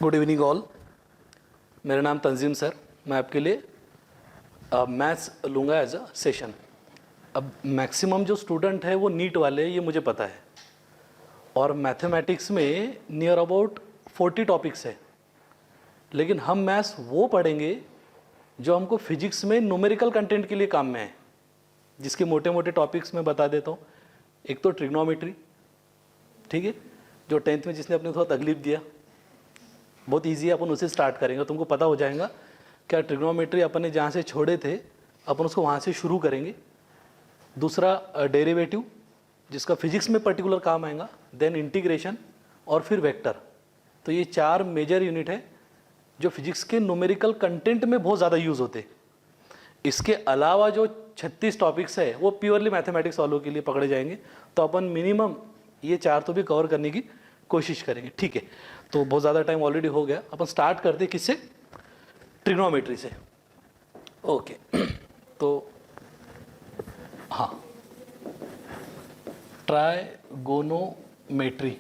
Good evening all. मेरा नाम तंजीम sir. मैं आपके लिए मैथ्स लूँगा एज अ सेशन। अब मैक्सिमम जो स्टूडेंट है वो नीट वाले हैं, ये मुझे पता है, और मैथमेटिक्स में नियर अबाउट 40 टॉपिक्स है। लेकिन हम मैथ्स वो पढ़ेंगे जो हमको फिजिक्स में न्यूमेरिकल कंटेंट के लिए काम में है, जिसके मोटे मोटे टॉपिक्स मैं बता देता हूँ। एक तो ट्रिग्नोमेट्री, ठीक है, जो 10th में जिसने अपने थोड़ा तकलीफ दिया, बहुत इजी है, अपन उसे स्टार्ट करेंगे, तुमको पता हो जाएगा क्या ट्रिग्नोमेट्री अपन ने जहाँ से छोड़े थे अपन उसको वहाँ से शुरू करेंगे। दूसरा डेरिवेटिव, जिसका फिजिक्स में पर्टिकुलर काम आएगा, देन इंटीग्रेशन, और फिर वेक्टर। तो ये 4 मेजर यूनिट है जो फिजिक्स के न्यूमेरिकल कंटेंट में बहुत ज़्यादा यूज़ होते हैं। इसके अलावा जो 36 टॉपिक्स है वो प्योरली मैथमेटिक्स वालों के लिए पकड़े जाएंगे। तो अपन मिनिमम ये 4 तो भी कवर करने की कोशिश करेंगे, ठीक है। तो बहुत ज़्यादा टाइम ऑलरेडी हो गया, अपन स्टार्ट करते हैं किससे? ट्रिग्नोमेट्री से। ओके तो हाँ, ट्राइगोनोमेट्री।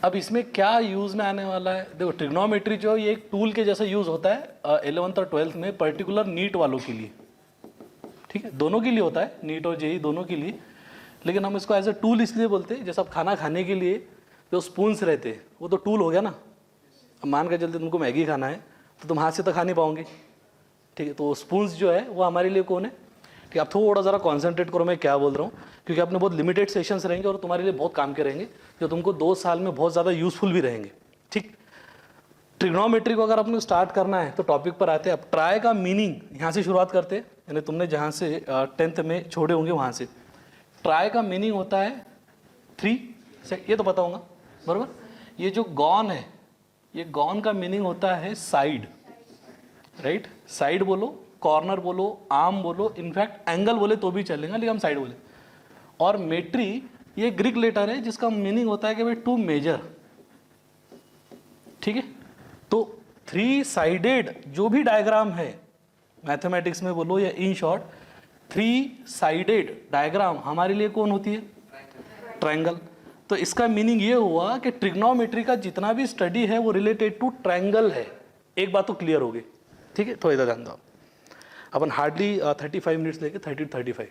अब इसमें क्या यूज़ में आने वाला है? देखो, ट्रिग्नोमेट्री जो ये एक टूल के जैसा यूज़ होता है 11th और 12th में, पर्टिकुलर नीट वालों के लिए, ठीक है, दोनों के लिए होता है, नीट और जेई दोनों के लिए। लेकिन हम इसको एज ए टूल इसलिए बोलते हैं, जैसे आप खाना खाने के लिए जो स्पून्स रहते हैं वो तो टूल हो गया ना। अब मान कर चलते तुमको मैगी खाना है तो तुम हाथ से तो खा नहीं पाओगे, ठीक है, तो स्पून्स जो है वो हमारे लिए कौन है? कि आप थोड़ा ज़रा कॉन्सेंट्रेट करो मैं क्या बोल रहा हूँ, क्योंकि अपने बहुत लिमिटेड सेशंस रहेंगे और तुम्हारे लिए बहुत काम के रहेंगे, जो तुमको 2 साल में बहुत ज़्यादा यूजफुल भी रहेंगे, ठीक। ट्रिग्नोमेट्री को अगर अपने स्टार्ट करना है तो टॉपिक पर आते हैं। अब ट्राई का मीनिंग यहाँ से शुरुआत करते हैं, यानी तुमने जहाँ से 10th में छोड़े होंगे वहाँ से। ट्राई का मीनिंग होता है 3, ये तो पता होगा बराबर। ये जो गॉन है, ये गॉन का मीनिंग होता है साइड, राइट। साइड बोलो, कॉर्नर बोलो, आर्म बोलो, इनफैक्ट एंगल बोले तो भी चलेगा, लेकिन हम साइड बोले। और मेट्री ये ग्रीक लेटर है जिसका मीनिंग होता है कि भाई टू मेजर, ठीक है। तो 3 साइडेड जो भी डायग्राम है मैथमेटिक्स में बोलो, या इन शॉर्ट 3 साइडेड डायग्राम हमारे लिए कौन होती है? ट्रायंगल। तो इसका मीनिंग ये हुआ कि ट्रिग्नोमेट्री का जितना भी स्टडी है वो रिलेटेड टू ट्रायंगल है। एक बात तो क्लियर हो गई, ठीक है। थोड़ा इधर ध्यान दो, अपन हार्डली 35 मिनट्स लेके 30-35।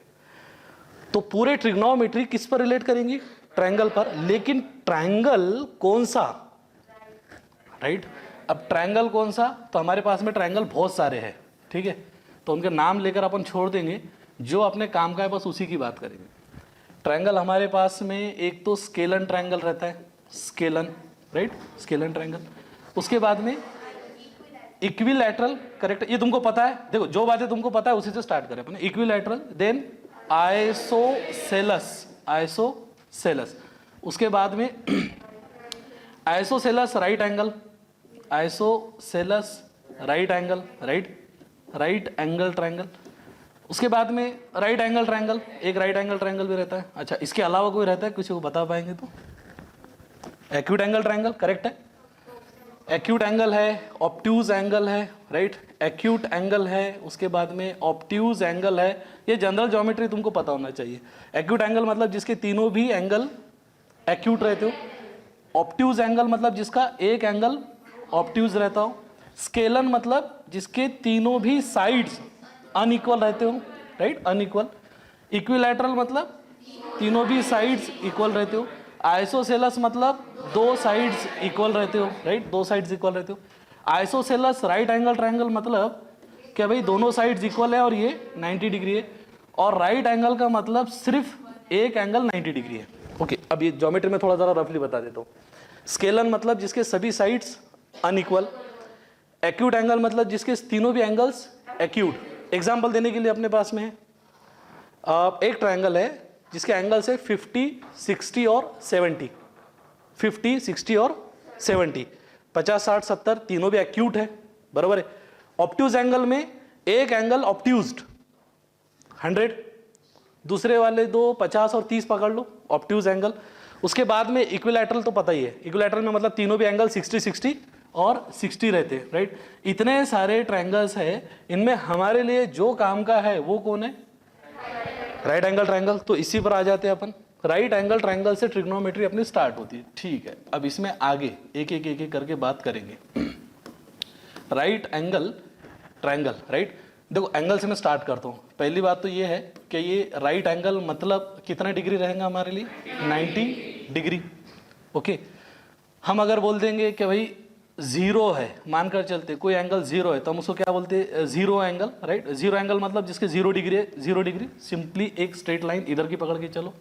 तो पूरे ट्रिग्नोमेट्री किस पर रिलेट करेंगी? ट्रायंगल पर। लेकिन ट्रायंगल कौन सा, राइट। अब ट्रायंगल कौन सा? तो हमारे पास में ट्रायंगल बहुत सारे हैं, ठीक है, तो उनके नाम लेकर अपन छोड़ देंगे, जो अपने काम का है बस उसी की बात करेंगे। ट्रायंगल हमारे पास में एक तो स्केलन ट्रायंगल रहता है, स्केलन, राइट, स्केलन ट्रायंगल। उसके बाद में इक्विलैटरल, करेक्ट, ये तुमको पता है। देखो, जो बातें तुमको पता है उसी से स्टार्ट करें अपने। Equilateral, then isosceles, isosceles. उसके बाद में isosceles right angle, isosceles right angle, right angle triangle. उसके बाद में राइट एंगल ट्रायंगल, एक राइट एंगल ट्रायंगल भी रहता है। अच्छा, इसके अलावा कोई रहता है, किसी को बता पाएंगे तो? एक्यूट एंगल ट्रायंगल, करेक्ट है, एक्यूट एंगल है, ऑब्ट्यूज एंगल है, राइट, एक्यूट एंगल है। उसके बाद में ऑब्ट्यूज एंगल है। ये जनरल ज्योमेट्री तुमको पता होना चाहिए। एक्यूट एंगल मतलब जिसके तीनों भी एंगल एक्यूट रहते हो। ऑब्ट्यूज एंगल मतलब जिसका एक एंगल ऑब्ट्यूज रहता हो। स्केलन मतलब जिसके तीनों भी साइड्स अनइक्वल रहते हो, राइट, अनइक्वल। इक्विलैटरल मतलब तीनों भी साइड्स इक्वल रहते हो। आइसोसेलस मतलब 2 साइड्स इक्वल रहते हो, राइट, 2 साइड्स इक्वल रहते हो। आइसोसेलस राइट एंगल ट्रायंगल मतलब क्या भाई दोनों साइड्स इक्वल है और ये 90 डिग्री है। और राइट एंगल का मतलब सिर्फ एक एंगल 90 डिग्री है। ओके, अब ये ज्योमेट्री में थोड़ा ज़रा रफली बता देता हूँ। स्केलन मतलब जिसके सभी साइड्स अनइक्वल। एक्यूट एंगल मतलब जिसके तीनों भी एंगल्स एक्यूट। एग्जाम्पल देने के लिए अपने पास में एक ट्रायंगल है जिसके एंगल्स है 50, 60 और 70। 50, 60 और 70, 50, 60, 70 तीनों भी एक्यूट है, बराबर है। ऑब्ट्यूज एंगल में एक एंगल ऑब्ट्यूज्ड 100, दूसरे वाले 2 50 और 30 पकड़ लो, ऑब्ट्यूज एंगल। उसके बाद में इक्विलैटरल तो पता ही है, इक्विलैटरल में मतलब तीनों भी एंगल 60, 60 और 60 रहते हैं, राइट। इतने सारे ट्रायंगल्स है, इनमें हमारे लिए जो काम का है वो कौन है? Right angle triangle. तो इसी पर आ जाते हैं अपन। राइट एंगल ट्रायंगल से ट्रिग्नोमेट्री अपनी स्टार्ट होती है, ठीक है। अब इसमें आगे एक एक करके बात करेंगे। Right angle triangle, right. देखो एंगल से मैं स्टार्ट करता हूँ। पहली बात तो ये है कि ये राइट एंगल मतलब कितना डिग्री रहेगा हमारे लिए, 90 डिग्री, ओके। हम अगर बोल देंगे कि भाई जीरो है, मानकर चलते कोई एंगल जीरो है, तो हम उसको क्या बोलते हैं, zero angle, right. Zero angle मतलब जिसके 0 डिग्री है, 0 डिग्री, सिंपली एक स्ट्रेट लाइन इधर की पकड़ के चलो।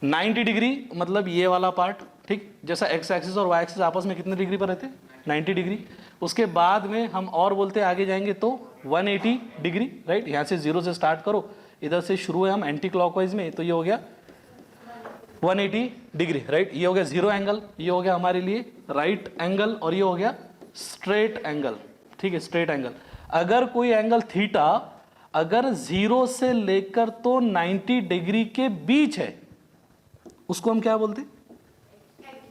90 डिग्री मतलब ये वाला पार्ट, ठीक। जैसा एक्स एक्सिस और वाई एक्सिस आपस में कितने डिग्री पर रहते हैं, 90 डिग्री। उसके बाद में हम और बोलते हैं, आगे जाएंगे तो 180 डिग्री, राइट। यहाँ से 0 से स्टार्ट करो, इधर से शुरू है हम एंटी क्लॉकवाइज में, तो ये हो गया 180 डिग्री, राइट। ये हो गया जीरो एंगल, ये हो गया हमारे लिए राइट एंगल, और ये हो गया स्ट्रेट एंगल, ठीक है, स्ट्रेट एंगल। अगर कोई एंगल थीटा अगर 0 से लेकर तो 90 डिग्री के बीच है, उसको हम क्या बोलते हैं,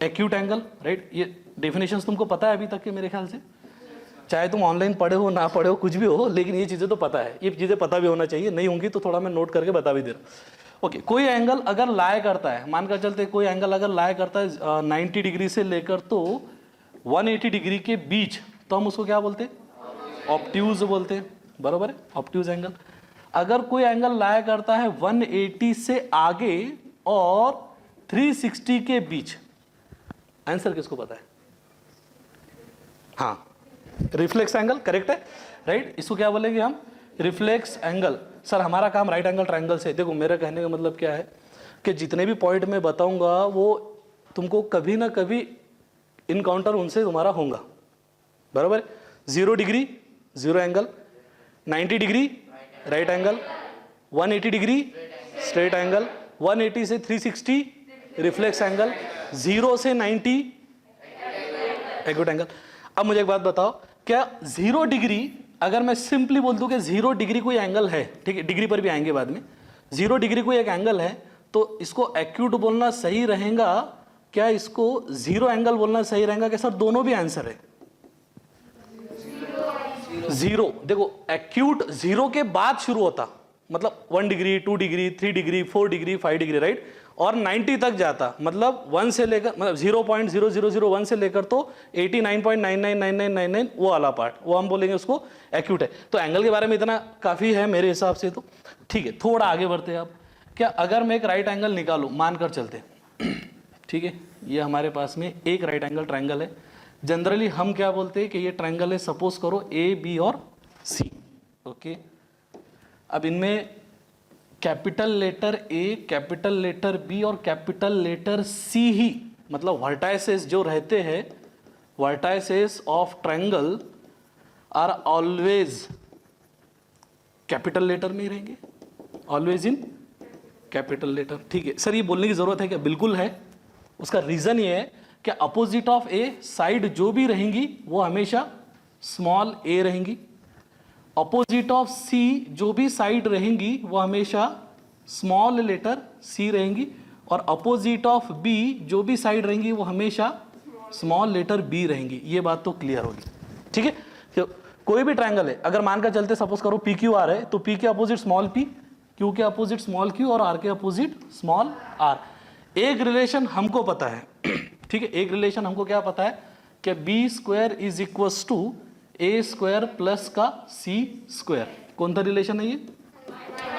एक्यूट एंगल, राइट। ये डेफिनेशंस तुमको पता है अभी तक के मेरे ख्याल से, चाहे तुम ऑनलाइन पढ़े हो ना पढ़े हो कुछ भी हो, लेकिन ये चीजें तो पता है, ये चीजें पता भी होना चाहिए, नहीं होंगी तो थोड़ा मैं नोट करके बता भी दे रहा हूं। ओके, कोई एंगल अगर लाए करता है, मानकर चलते कोई एंगल अगर लाए करता है 90 डिग्री से लेकर तो 180 डिग्री के बीच, तो हम उसको क्या बोलते हैं, ऑब्ट्यूज बोलते हैं, बरोबर है, ऑब्ट्यूज एंगल। अगर कोई एंगल लाया करता है 180 से आगे और 360 के बीच, आंसर किसको पता है, हाँ, रिफ्लेक्स एंगल, करेक्ट है, राइट। इसको क्या बोलेंगे हम, रिफ्लेक्स एंगल। सर हमारा काम राइट एंगल ट्रायंगल से, देखो मेरा कहने का मतलब क्या है कि जितने भी पॉइंट मैं बताऊंगा वो तुमको कभी ना कभी इनकाउंटर उनसे तुम्हारा होगा, बराबर। 0 degree zero angle, 90 degree right angle, 180 degree straight angle, 180 से 360 रिफ्लेक्स एंगल, 0 से 90 एक्यूट एंगल। अब मुझे एक बात बताओ, क्या 0 डिग्री अगर मैं सिंपली बोल दूं कि 0 डिग्री कोई एंगल है, ठीक है, डिग्री पर भी आएंगे बाद में, 0 डिग्री कोई एक एंगल है, तो इसको एक्यूट बोलना सही रहेगा क्या, इसको जीरो एंगल बोलना सही रहेगा क्या? सर दोनों भी आंसर है, जीरो। देखो एक्यूट 0 के बाद शुरू होता, मतलब 1 degree 2 degree 3 degree 4 degree 5 degree, right, और 90 तक जाता, मतलब 1 से लेकर, मतलब 0.0001 से लेकर तो 89.999999 वो वाला पार्ट, वो हम बोलेंगे उसको एक्यूट है। तो एंगल के बारे में इतना काफी है मेरे हिसाब से, तो ठीक है। थोड़ा आगे बढ़ते हैं अब, क्या अगर मैं एक राइट एंगल निकालूं, मानकर चलते ठीक है, ये हमारे पास में एक राइट एंगल ट्रायंगल है। जनरली हम क्या बोलते हैं कि ये ट्रायंगल है, सपोज करो ए बी और सी, ओके। अब इनमें capital letter A, capital letter B और कैपिटल लेटर सी ही, मतलब वर्टाइसेस जो रहते हैं, vertices of triangle are always capital letter में ही रहेंगे, ऑलवेज इन कैपिटल लेटर, ठीक है। सर ये बोलने की जरूरत है क्या? बिल्कुल है। उसका रीजन ये है कि अपोजिट ऑफ ए साइड जो भी रहेंगी वो हमेशा स्मॉल ए रहेंगी, अपोजिट ऑफ सी जो भी साइड रहेंगी वो हमेशा स्मॉल लेटर सी रहेंगी, और अपोजिट ऑफ बी जो भी साइड रहेंगी वो हमेशा स्मॉल लेटर बी रहेंगी। ये बात तो क्लियर होगी, ठीक है। तो कोई भी ट्रायंगल है, अगर मानकर चलते सपोज करो पी क्यू आर है, तो पी के अपोजिट स्मॉल पी, क्यू के अपोजिट स्मॉल क्यू और आर के अपोजिट स्मॉल आर। एक रिलेशन हमको पता है ठीक है, एक रिलेशन हमको क्या पता है कि B square is equals to A square plus का सी स्क्वायर। कौन सा रिलेशन है ये?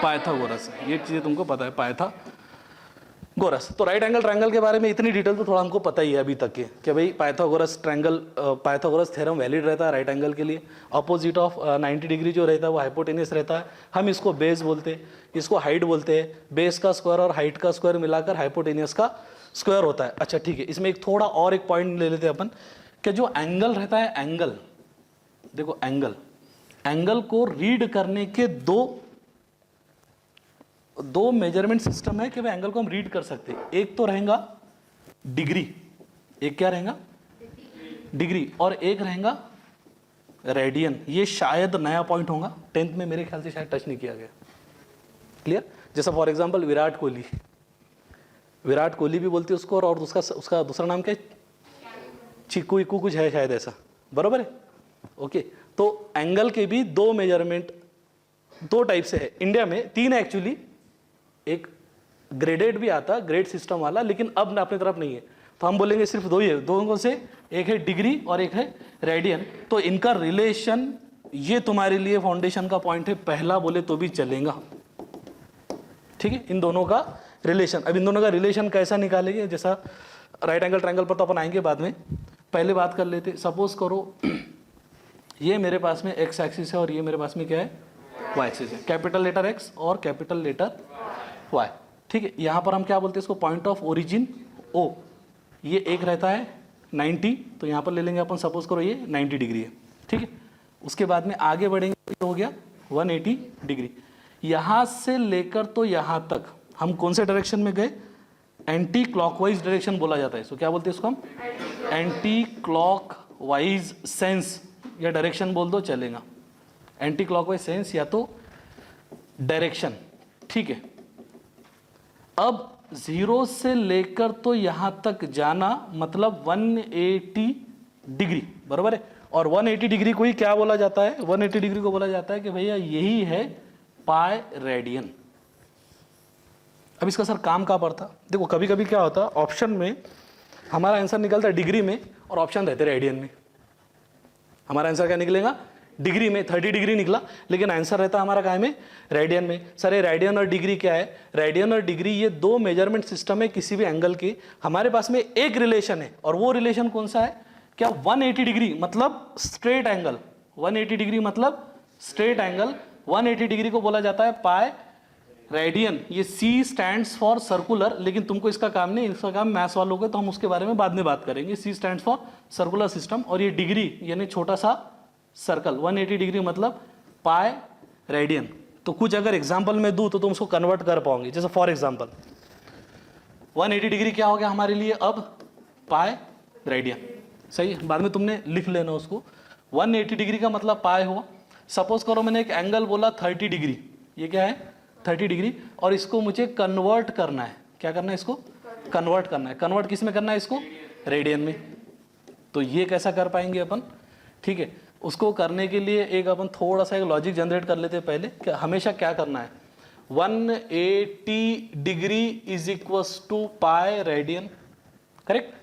पाइथागोरस है, ये चीजें तुमको पता है, पाइथागोरस। तो राइट एंगल ट्रायंगल के बारे में इतनी डिटेल तो थोड़ा हमको पता ही है अभी तक के, कि भाई Pythagoras triangle, Pythagoras theorem valid रहता है राइट एंगल के लिए। अपोजिट ऑफ 90 डिग्री जो रहता है वो हाइपोटेनियस रहता है, हम इसको बेस बोलते हैं, इसको हाइट बोलते हैं। बेस का स्क्वायर और हाइट का स्क्वायर मिलाकर हाइपोटेनियस का स्क्वायर होता है। अच्छा ठीक है, इसमें एक थोड़ा और एक पॉइंट ले लेते हैं अपन, कि जो एंगल रहता है, एंगल, देखो एंगल को रीड करने के दो मेजरमेंट सिस्टम है कि वह एंगल को हम रीड कर सकते हैं। एक तो रहेगा डिग्री, एक क्या रहेगा? डिग्री, और एक रहेगा रेडियन। ये शायद नया पॉइंट होगा, 10th में मेरे ख्याल से शायद टच नहीं किया गया। क्लियर? जैसा फॉर एग्जांपल विराट कोहली भी बोलते हैं उसको, और उसका दूसरा नाम क्या है? चिक्कू इक्कू कुछ है शायद ऐसा, बराबर है, ओके। तो एंगल के भी दो मेजरमेंट, दो टाइप से है। इंडिया में 3 है एक्चुअली, एक ग्रेडेड भी आता, ग्रेड सिस्टम वाला, लेकिन अब अपनी तरफ नहीं है, तो हम बोलेंगे सिर्फ दो ही है, दोनों से, एक है डिग्री और एक है रेडियन। तो इनका रिलेशन, ये तुम्हारे लिए फाउंडेशन का पॉइंट है, पहला बोले तो भी चलेगा, ठीक है, इन दोनों का रिलेशन। अब इन दोनों का रिलेशन कैसा निकालेंगे, जैसा राइट एंगल ट्रायंगल पर तो अपन आएंगे बाद में, पहले बात कर लेते। सपोज करो ये मेरे पास में एक्स एक्सिस है और ये मेरे पास में क्या है, वाई एक्सिस है, कैपिटल लेटर एक्स और कैपिटल लेटर वाई, ठीक है। यहाँ पर हम क्या बोलते हैं इसको, पॉइंट ऑफ ओरिजिन ओ, ये एक रहता है 90, तो यहाँ पर ले लेंगे अपन, सपोज करो ये 90 डिग्री है, ठीक है। उसके बाद में आगे बढ़ेंगे तो हो गया 180 डिग्री। यहाँ से लेकर तो यहाँ तक हम कौन से डायरेक्शन में गए, एंटी क्लॉकवाइज डायरेक्शन बोला जाता है इसको, क्या बोलते हैं इसको हम, एंटी क्लॉकवाइज सेंस या डायरेक्शन बोल दो चलेगा, एंटी क्लॉकवाइज सेंस या तो डायरेक्शन, ठीक है। अब 0 से लेकर तो यहां तक जाना मतलब 180 डिग्री, बराबर है। और 180 डिग्री को ही क्या बोला जाता है, 180 डिग्री को बोला जाता है कि भैया यही है पाई रेडियन। अब इसका सर काम कहाँ पड़ता, देखो कभी कभी क्या होता, ऑप्शन में हमारा आंसर निकलता है डिग्री में और ऑप्शन रहते रेडियन में। हमारा आंसर क्या निकलेगा, डिग्री में 30 डिग्री निकला, लेकिन आंसर रहता हमारा काय में, रेडियन में। सर ये रेडियन और डिग्री क्या है, रेडियन और डिग्री ये दो मेजरमेंट सिस्टम है किसी भी एंगल के, हमारे पास में एक रिलेशन है, और वो रिलेशन कौन सा है, क्या 180 डिग्री मतलब स्ट्रेट एंगल, 180 डिग्री मतलब स्ट्रेट एंगल, 180 डिग्री को बोला जाता है पाई रेडियन। ये C स्टैंड्स फॉर सर्कुलर, लेकिन तुमको इसका काम नहीं, इसका काम मैथ्स वालों को, तो हम उसके बारे में बाद में बात करेंगे। C stands for circular system, और ये डिग्री यानी छोटा सा सर्कल, 180 डिग्री मतलब पाई रेडियन। तो कुछ अगर एग्जांपल में दूं तो तुम उसको कन्वर्ट कर पाओगे, जैसे फॉर एग्जांपल 180 डिग्री क्या हो गया हमारे लिए अब, पाई रेडियन, सही है। बाद में तुमने लिख लेना उसको, 180 डिग्री का मतलब पाई हुआ। सपोज करो मैंने एक एंगल बोला 30 डिग्री, ये क्या है 30 डिग्री, और इसको मुझे कन्वर्ट करना है, क्या करना है इसको, कन्वर्ट करना है। कन्वर्ट किस में करना है इसको, रेडियन में। तो ये कैसा कर पाएंगे अपन, ठीक है। उसको करने के लिए एक अपन थोड़ा सा एक लॉजिक जनरेट कर लेते हैं पहले, कि हमेशा क्या करना है, 180 degree is equals to pi radian, correct.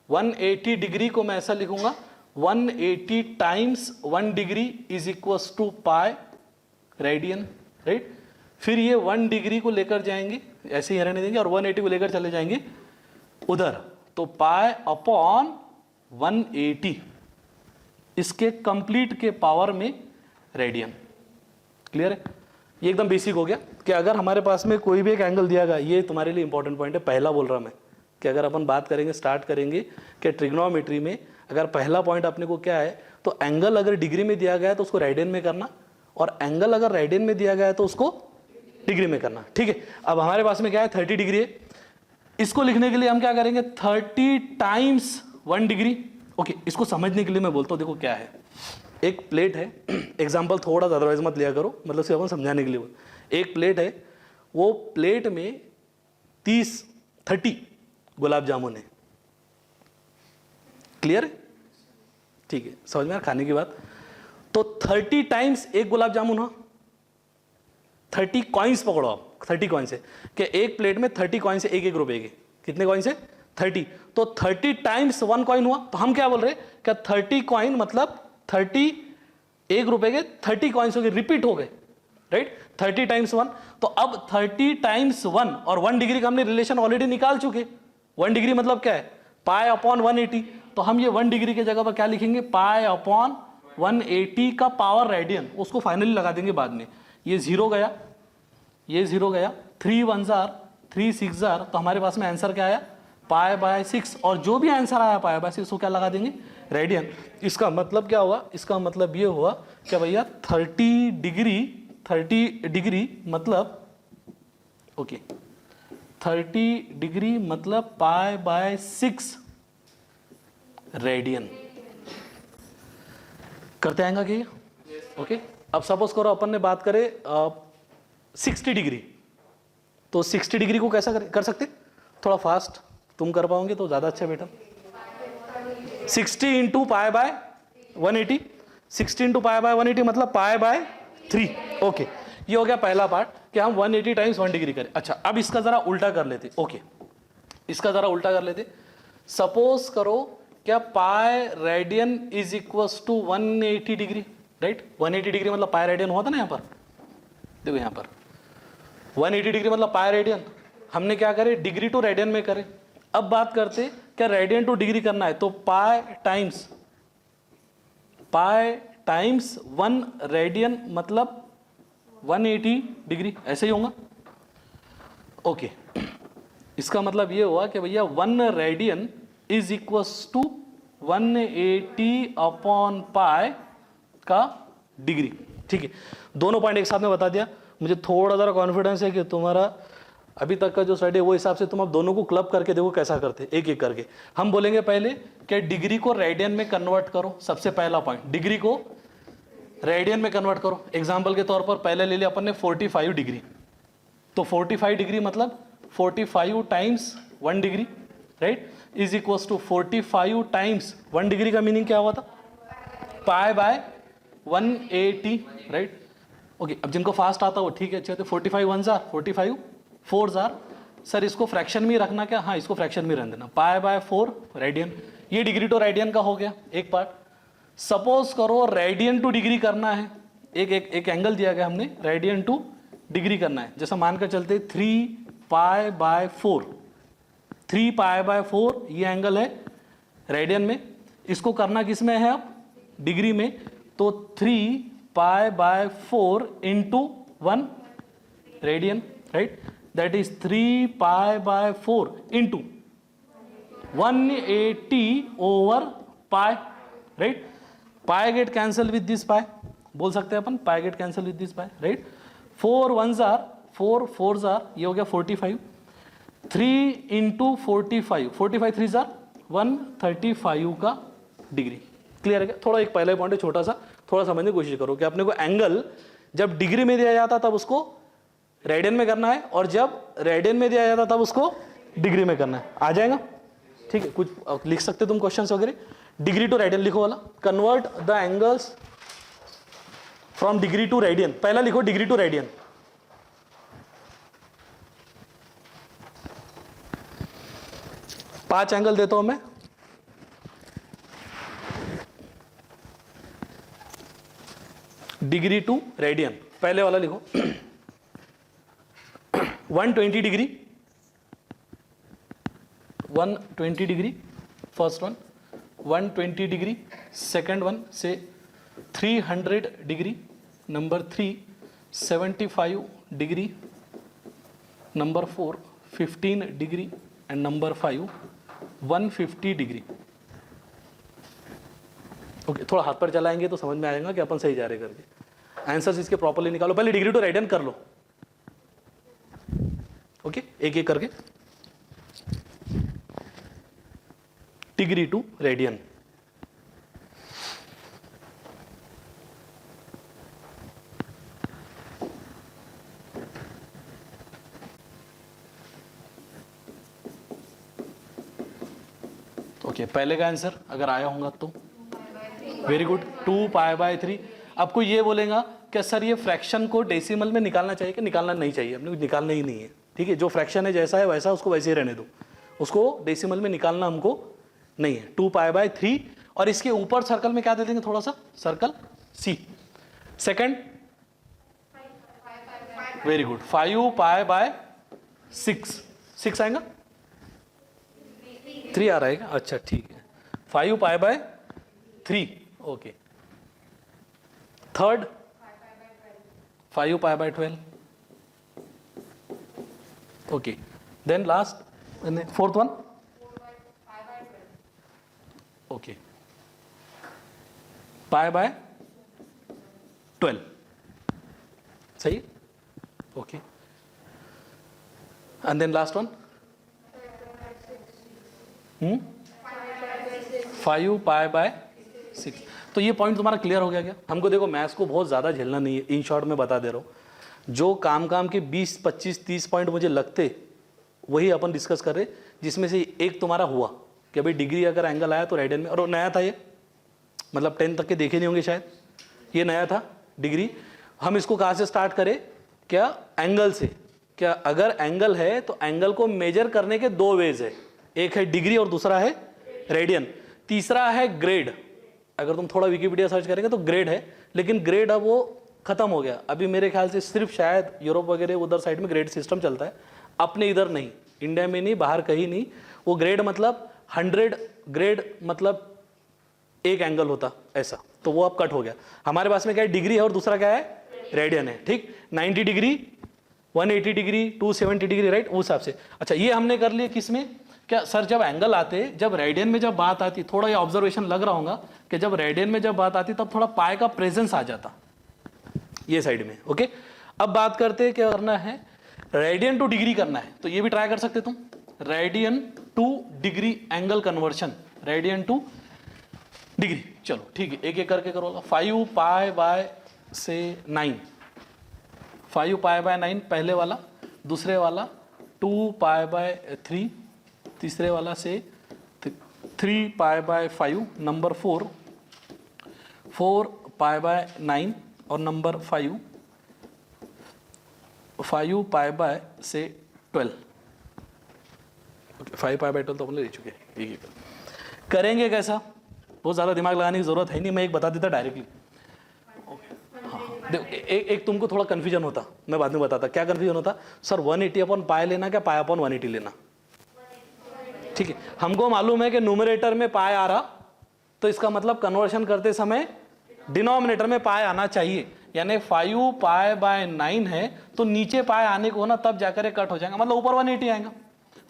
180 degree को मैं ऐसा लिखूंगा, 180 times 1 degree is equals to pi radian, right. फिर ये 1 डिग्री को लेकर जाएंगे, ऐसे ही रहने देंगे, और 180 को लेकर चले जाएंगे उधर, तो पाई अपॉन 180, इसके कंप्लीट के पावर में रेडियन। क्लियर है, ये एकदम बेसिक हो गया कि अगर हमारे पास में कोई भी एक एंगल दिया गया, ये तुम्हारे लिए इंपॉर्टेंट पॉइंट है, पहला बोल रहा मैं, कि अगर अपन बात करेंगे, स्टार्ट करेंगे कि ट्रिग्नोमेट्री में अगर पहला पॉइंट अपने को क्या है, तो एंगल अगर डिग्री में दिया गया है तो उसको रेडियन में करना, और एंगल अगर रेडियन में दिया गया है तो उसको डिग्री में करना, ठीक है। अब हमारे पास में क्या है 30 डिग्री है, इसको लिखने के लिए हम क्या करेंगे, 30 टाइम्स 1 डिग्री, ओके। इसको समझने के लिए मैं बोलता हूँ, देखो क्या है, एक प्लेट है, एग्जाम्पल थोड़ा सा अदरवाइज मत लिया करो, मतलब सिर्फ समझाने के लिए, एक प्लेट है, वो प्लेट में 30 गुलाब जामुन है, क्लियर है, ठीक है, समझ में खाने की बात। तो 30 टाइम्स एक गुलाब जामुन हो, 30 कॉइन्स पकड़ो आप, 30 कॉइन्स है कि एक प्लेट में 30 कॉइन्स है, एक रुपए के, कितने कॉइन्स है 30, तो 30 टाइम्स 1 कॉइन हुआ। तो हम क्या बोल रहे हैं, क्या 30 कॉइन मतलब 30 1 रुपए के 30 कॉइन्स हो गए, रिपीट हो गए, राइट, 30 टाइम्स 1। तो अब 30 टाइम्स 1 और 1 डिग्री का हमने रिलेशन ऑलरेडी निकाल चुके, 1 डिग्री मतलब क्या है, पाई अपॉन 180, तो हम ये 1 डिग्री की जगह पर क्या लिखेंगे, पाई अपॉन 180 का पावर रेडियन, उसको फाइनली लगा देंगे बाद में। ये 0 गया, ये 0 गया, 3 1 जार 3 6 जार, तो हमारे पास में आंसर क्या आया, पाई बाय 6, और जो भी आंसर आया पाई बाय 6 को क्या लगा देंगे, रेडियन। इसका मतलब क्या हुआ, इसका मतलब ये हुआ कि भैया 30 डिग्री मतलब, ओके, 30 डिग्री मतलब पाई बाय 6 रेडियन। करते आएगा कि ओके। अब सपोज करो अपन ने बात करें 60 डिग्री, तो 60 डिग्री को कैसा कर सकते, थोड़ा फास्ट तुम कर पाओगे तो ज्यादा अच्छा बेटा। 60 into pi by 180, 60 into pi by 180 मतलब पाई बाय 3, ओके। ये हो गया पहला पार्ट। कि हम 180 टाइम्स 1 डिग्री करें। अच्छा, अब इसका जरा उल्टा कर लेते। ओके, इसका जरा उल्टा कर लेते। सपोज करो क्या pi radian is equals to 180 degree, right. 180 degree मतलब पाई रेडियन हुआ था ना यहाँ पर, देखो यहाँ पर 180 डिग्री मतलब पाई रेडियन। हमने क्या करे, डिग्री टू रेडियन में करे। अब बात करते क्या रेडियन टू डिग्री करना है, तो पाई टाइम्स 1 रेडियन मतलब 180 डिग्री, ऐसे ही होगा। ओके, इसका मतलब ये हुआ कि भैया 1 radian is equals to 180 upon pi का डिग्री। ठीक है, दोनों पॉइंट एक साथ में बता दिया। मुझे थोड़ा ज़रा कॉन्फिडेंस है कि तुम्हारा अभी तक का जो स्टडी है वो हिसाब से तुम अब दोनों को क्लब करके देखो कैसा करते, एक एक करके। हम बोलेंगे पहले कि डिग्री को रेडियन में कन्वर्ट करो। सबसे पहला पॉइंट, डिग्री को रेडियन में कन्वर्ट करो। एग्जाम्पल के तौर पर पहले ले लिया अपन ने 45 डिग्री, तो 45 डिग्री मतलब 45 times 1 degree, right, is equals to 45 times 1 degree का मीनिंग क्या हुआ था, पाई बाय 180, राइट। ओके, अब जिनको फास्ट आता हो ठीक है, अच्छे थे। 45 1 जार 45 4 जार, सर इसको फ्रैक्शन में रखना क्या, हाँ इसको फ्रैक्शन में रख देना, पाई बाय 4 रेडियन। ये डिग्री टू रेडियन का हो गया एक पार्ट। सपोज करो रेडियन टू डिग्री करना है, एक एंगल दिया गया हमने, रेडियन टू डिग्री करना है। जैसा मानकर चलते 3 पाई बाय 4, 3 पाई बाय 4 ये एंगल है रेडियन में। इसको करना किस में है अब, डिग्री में, तो 3 pi by 4 into 1 radian, right, that is 3 pi by 4 into 180 over pi, right. Pi get cancel with this pi, बोल सकते हैं अपन pi get cancel with this pi, right. 4 1 जार 4 4 जार, ये हो गया 45, 3 इंटू 45, 45 3 जार 135 का डिग्री। क्लियर है क्या? थोड़ा एक पहला पॉइंट है छोटा सा, थोड़ा समझने की कोशिश करो कि अपने को एंगल जब डिग्री में दिया जाता तब उसको रेडियन में करना है, और जब रेडियन में दिया जाता तब उसको डिग्री में करना है। आ जाएगा? ठीक है, कुछ लिख सकते तुम क्वेश्चंस वगैरह। डिग्री टू रेडियन लिखो वाला, convert the angles from degree to radian. पहला लिखो डिग्री टू रेडियन। पांच एंगल देता हूं मैं, डिग्री टू रेडियन। पहले वाला लिखो 120 degree, 120 degree first one, 120 degree second one से 300 degree, number 3 75 degree, number 4 15 degree, and number 5 150 degree. Okay, थोड़ा हाथ पर चलाएंगे तो समझ में आएगा कि अपन सही जा रहे करके। आंसर्स इसके प्रॉपर्ली निकालो। पहले डिग्री टू रेडियन कर लो। ओके, एक एक करके। डिग्री टू रेडियन, ओके, पहले का आंसर अगर आया होगा तो वेरी गुड, 2 पाई बाय 3। आपको ये बोलेगा कि सर ये फ्रैक्शन को डेसिमल में निकालना चाहिए कि निकालना नहीं चाहिए, अपने को निकालना ही नहीं है। ठीक है, जो फ्रैक्शन है जैसा है वैसा उसको वैसे ही रहने दो, उसको डेसिमल में निकालना हमको नहीं है। 2 पाई बाय 3, और इसके ऊपर सर्कल में क्या दे देंगे, थोड़ा सा सर्कल सी। Second, very good, 5 pi by 6 आएगा, 3 आ रहा है क्या? अच्छा ठीक है, 5 pi by 3, okay. Third 5 pi by 12, okay. Then last fourth one, okay, pi by 12, सही, okay. And then last one 5 pi by 6। तो ये पॉइंट तुम्हारा क्लियर हो गया क्या? हमको देखो मैथ्स को बहुत ज़्यादा झेलना नहीं है, इन शॉर्ट में बता दे रहा हूँ। जो काम के 20 25 30 पॉइंट मुझे लगते वही अपन डिस्कस कर रहे, जिसमें से एक तुम्हारा हुआ कि भाई डिग्री अगर एंगल आया तो रेडियन में, और नया था ये, मतलब 10 तक के देखे नहीं होंगे शायद, ये नया था डिग्री। हम इसको कहाँ से स्टार्ट करें, क्या एंगल से, क्या अगर एंगल है तो एंगल को मेजर करने के दो वेज है, एक है डिग्री और दूसरा है रेडियन, तीसरा है ग्रेड। अगर तुम थोड़ा विकिपीडिया सर्च करेंगे तो ग्रेड है, लेकिन ग्रेड अब वो खत्म हो गया। अभी मेरे ख्याल से सिर्फ शायद यूरोप वगैरह उधर साइड में ग्रेड सिस्टम चलता है, अपने इधर नहीं, इंडिया में नहीं, बाहर कहीं नहीं। वो ग्रेड मतलब 100 ग्रेड मतलब एक एंगल होता ऐसा, तो वो अब कट हो गया। हमारे पास में क्या है, डिग्री है और दूसरा क्या है, रेडियन है। ठीक, 90 डिग्री, 180 डिग्री, 270 डिग्री, राइट, उस हिसाब से। अच्छा, ये हमने कर लिया किस में, क्या सर जब एंगल आते, जब रेडियन में जब बात आती, थोड़ा ये ऑब्जर्वेशन लग रहा होगा कि जब रेडियन में जब बात आती तब थोड़ा पाई का प्रेजेंस आ जाता ये साइड में। ओके, अब बात करते हैं क्या करना है, रेडियन टू डिग्री करना है, तो ये भी ट्राई कर सकते तुम, radian two degree angle conversion, radian two degree. चलो ठीक है, एक एक करके करो। 5 पाई बाय से 9, 5 पाई बाय 9 पहले वाला, दूसरे वाला 2 पाई बाय 3, तीसरे वाला से 3 pi bye 5, number 4 pi by 9 और नंबर 5 पाई बाय से 12। 5 पाई बाय 12 तो हमने ले चुके हैं। एक करेंगे कैसा, बहुत ज़्यादा दिमाग लगाने की जरूरत है नहीं, मैं एक बता देता डायरेक्टली। हाँ, देखो एक तुमको थोड़ा कन्फ्यूजन होता, मैं बाद में बताता क्या कन्फ्यूजन होता। सर 180 अपॉन पाई लेना क्या पाई अपॉन 180 लेना, ठीक है। हमको मालूम है कि न्यूमरेटर में पाई आ रहा, तो इसका मतलब कन्वर्शन करते समय डिनोमिनेटर में पाई आना चाहिए, यानी 5 पाई बाय 9 है तो नीचे पाई आने को ना, तब जाकर कट हो जाएगा, मतलब ऊपर 180 आएगा।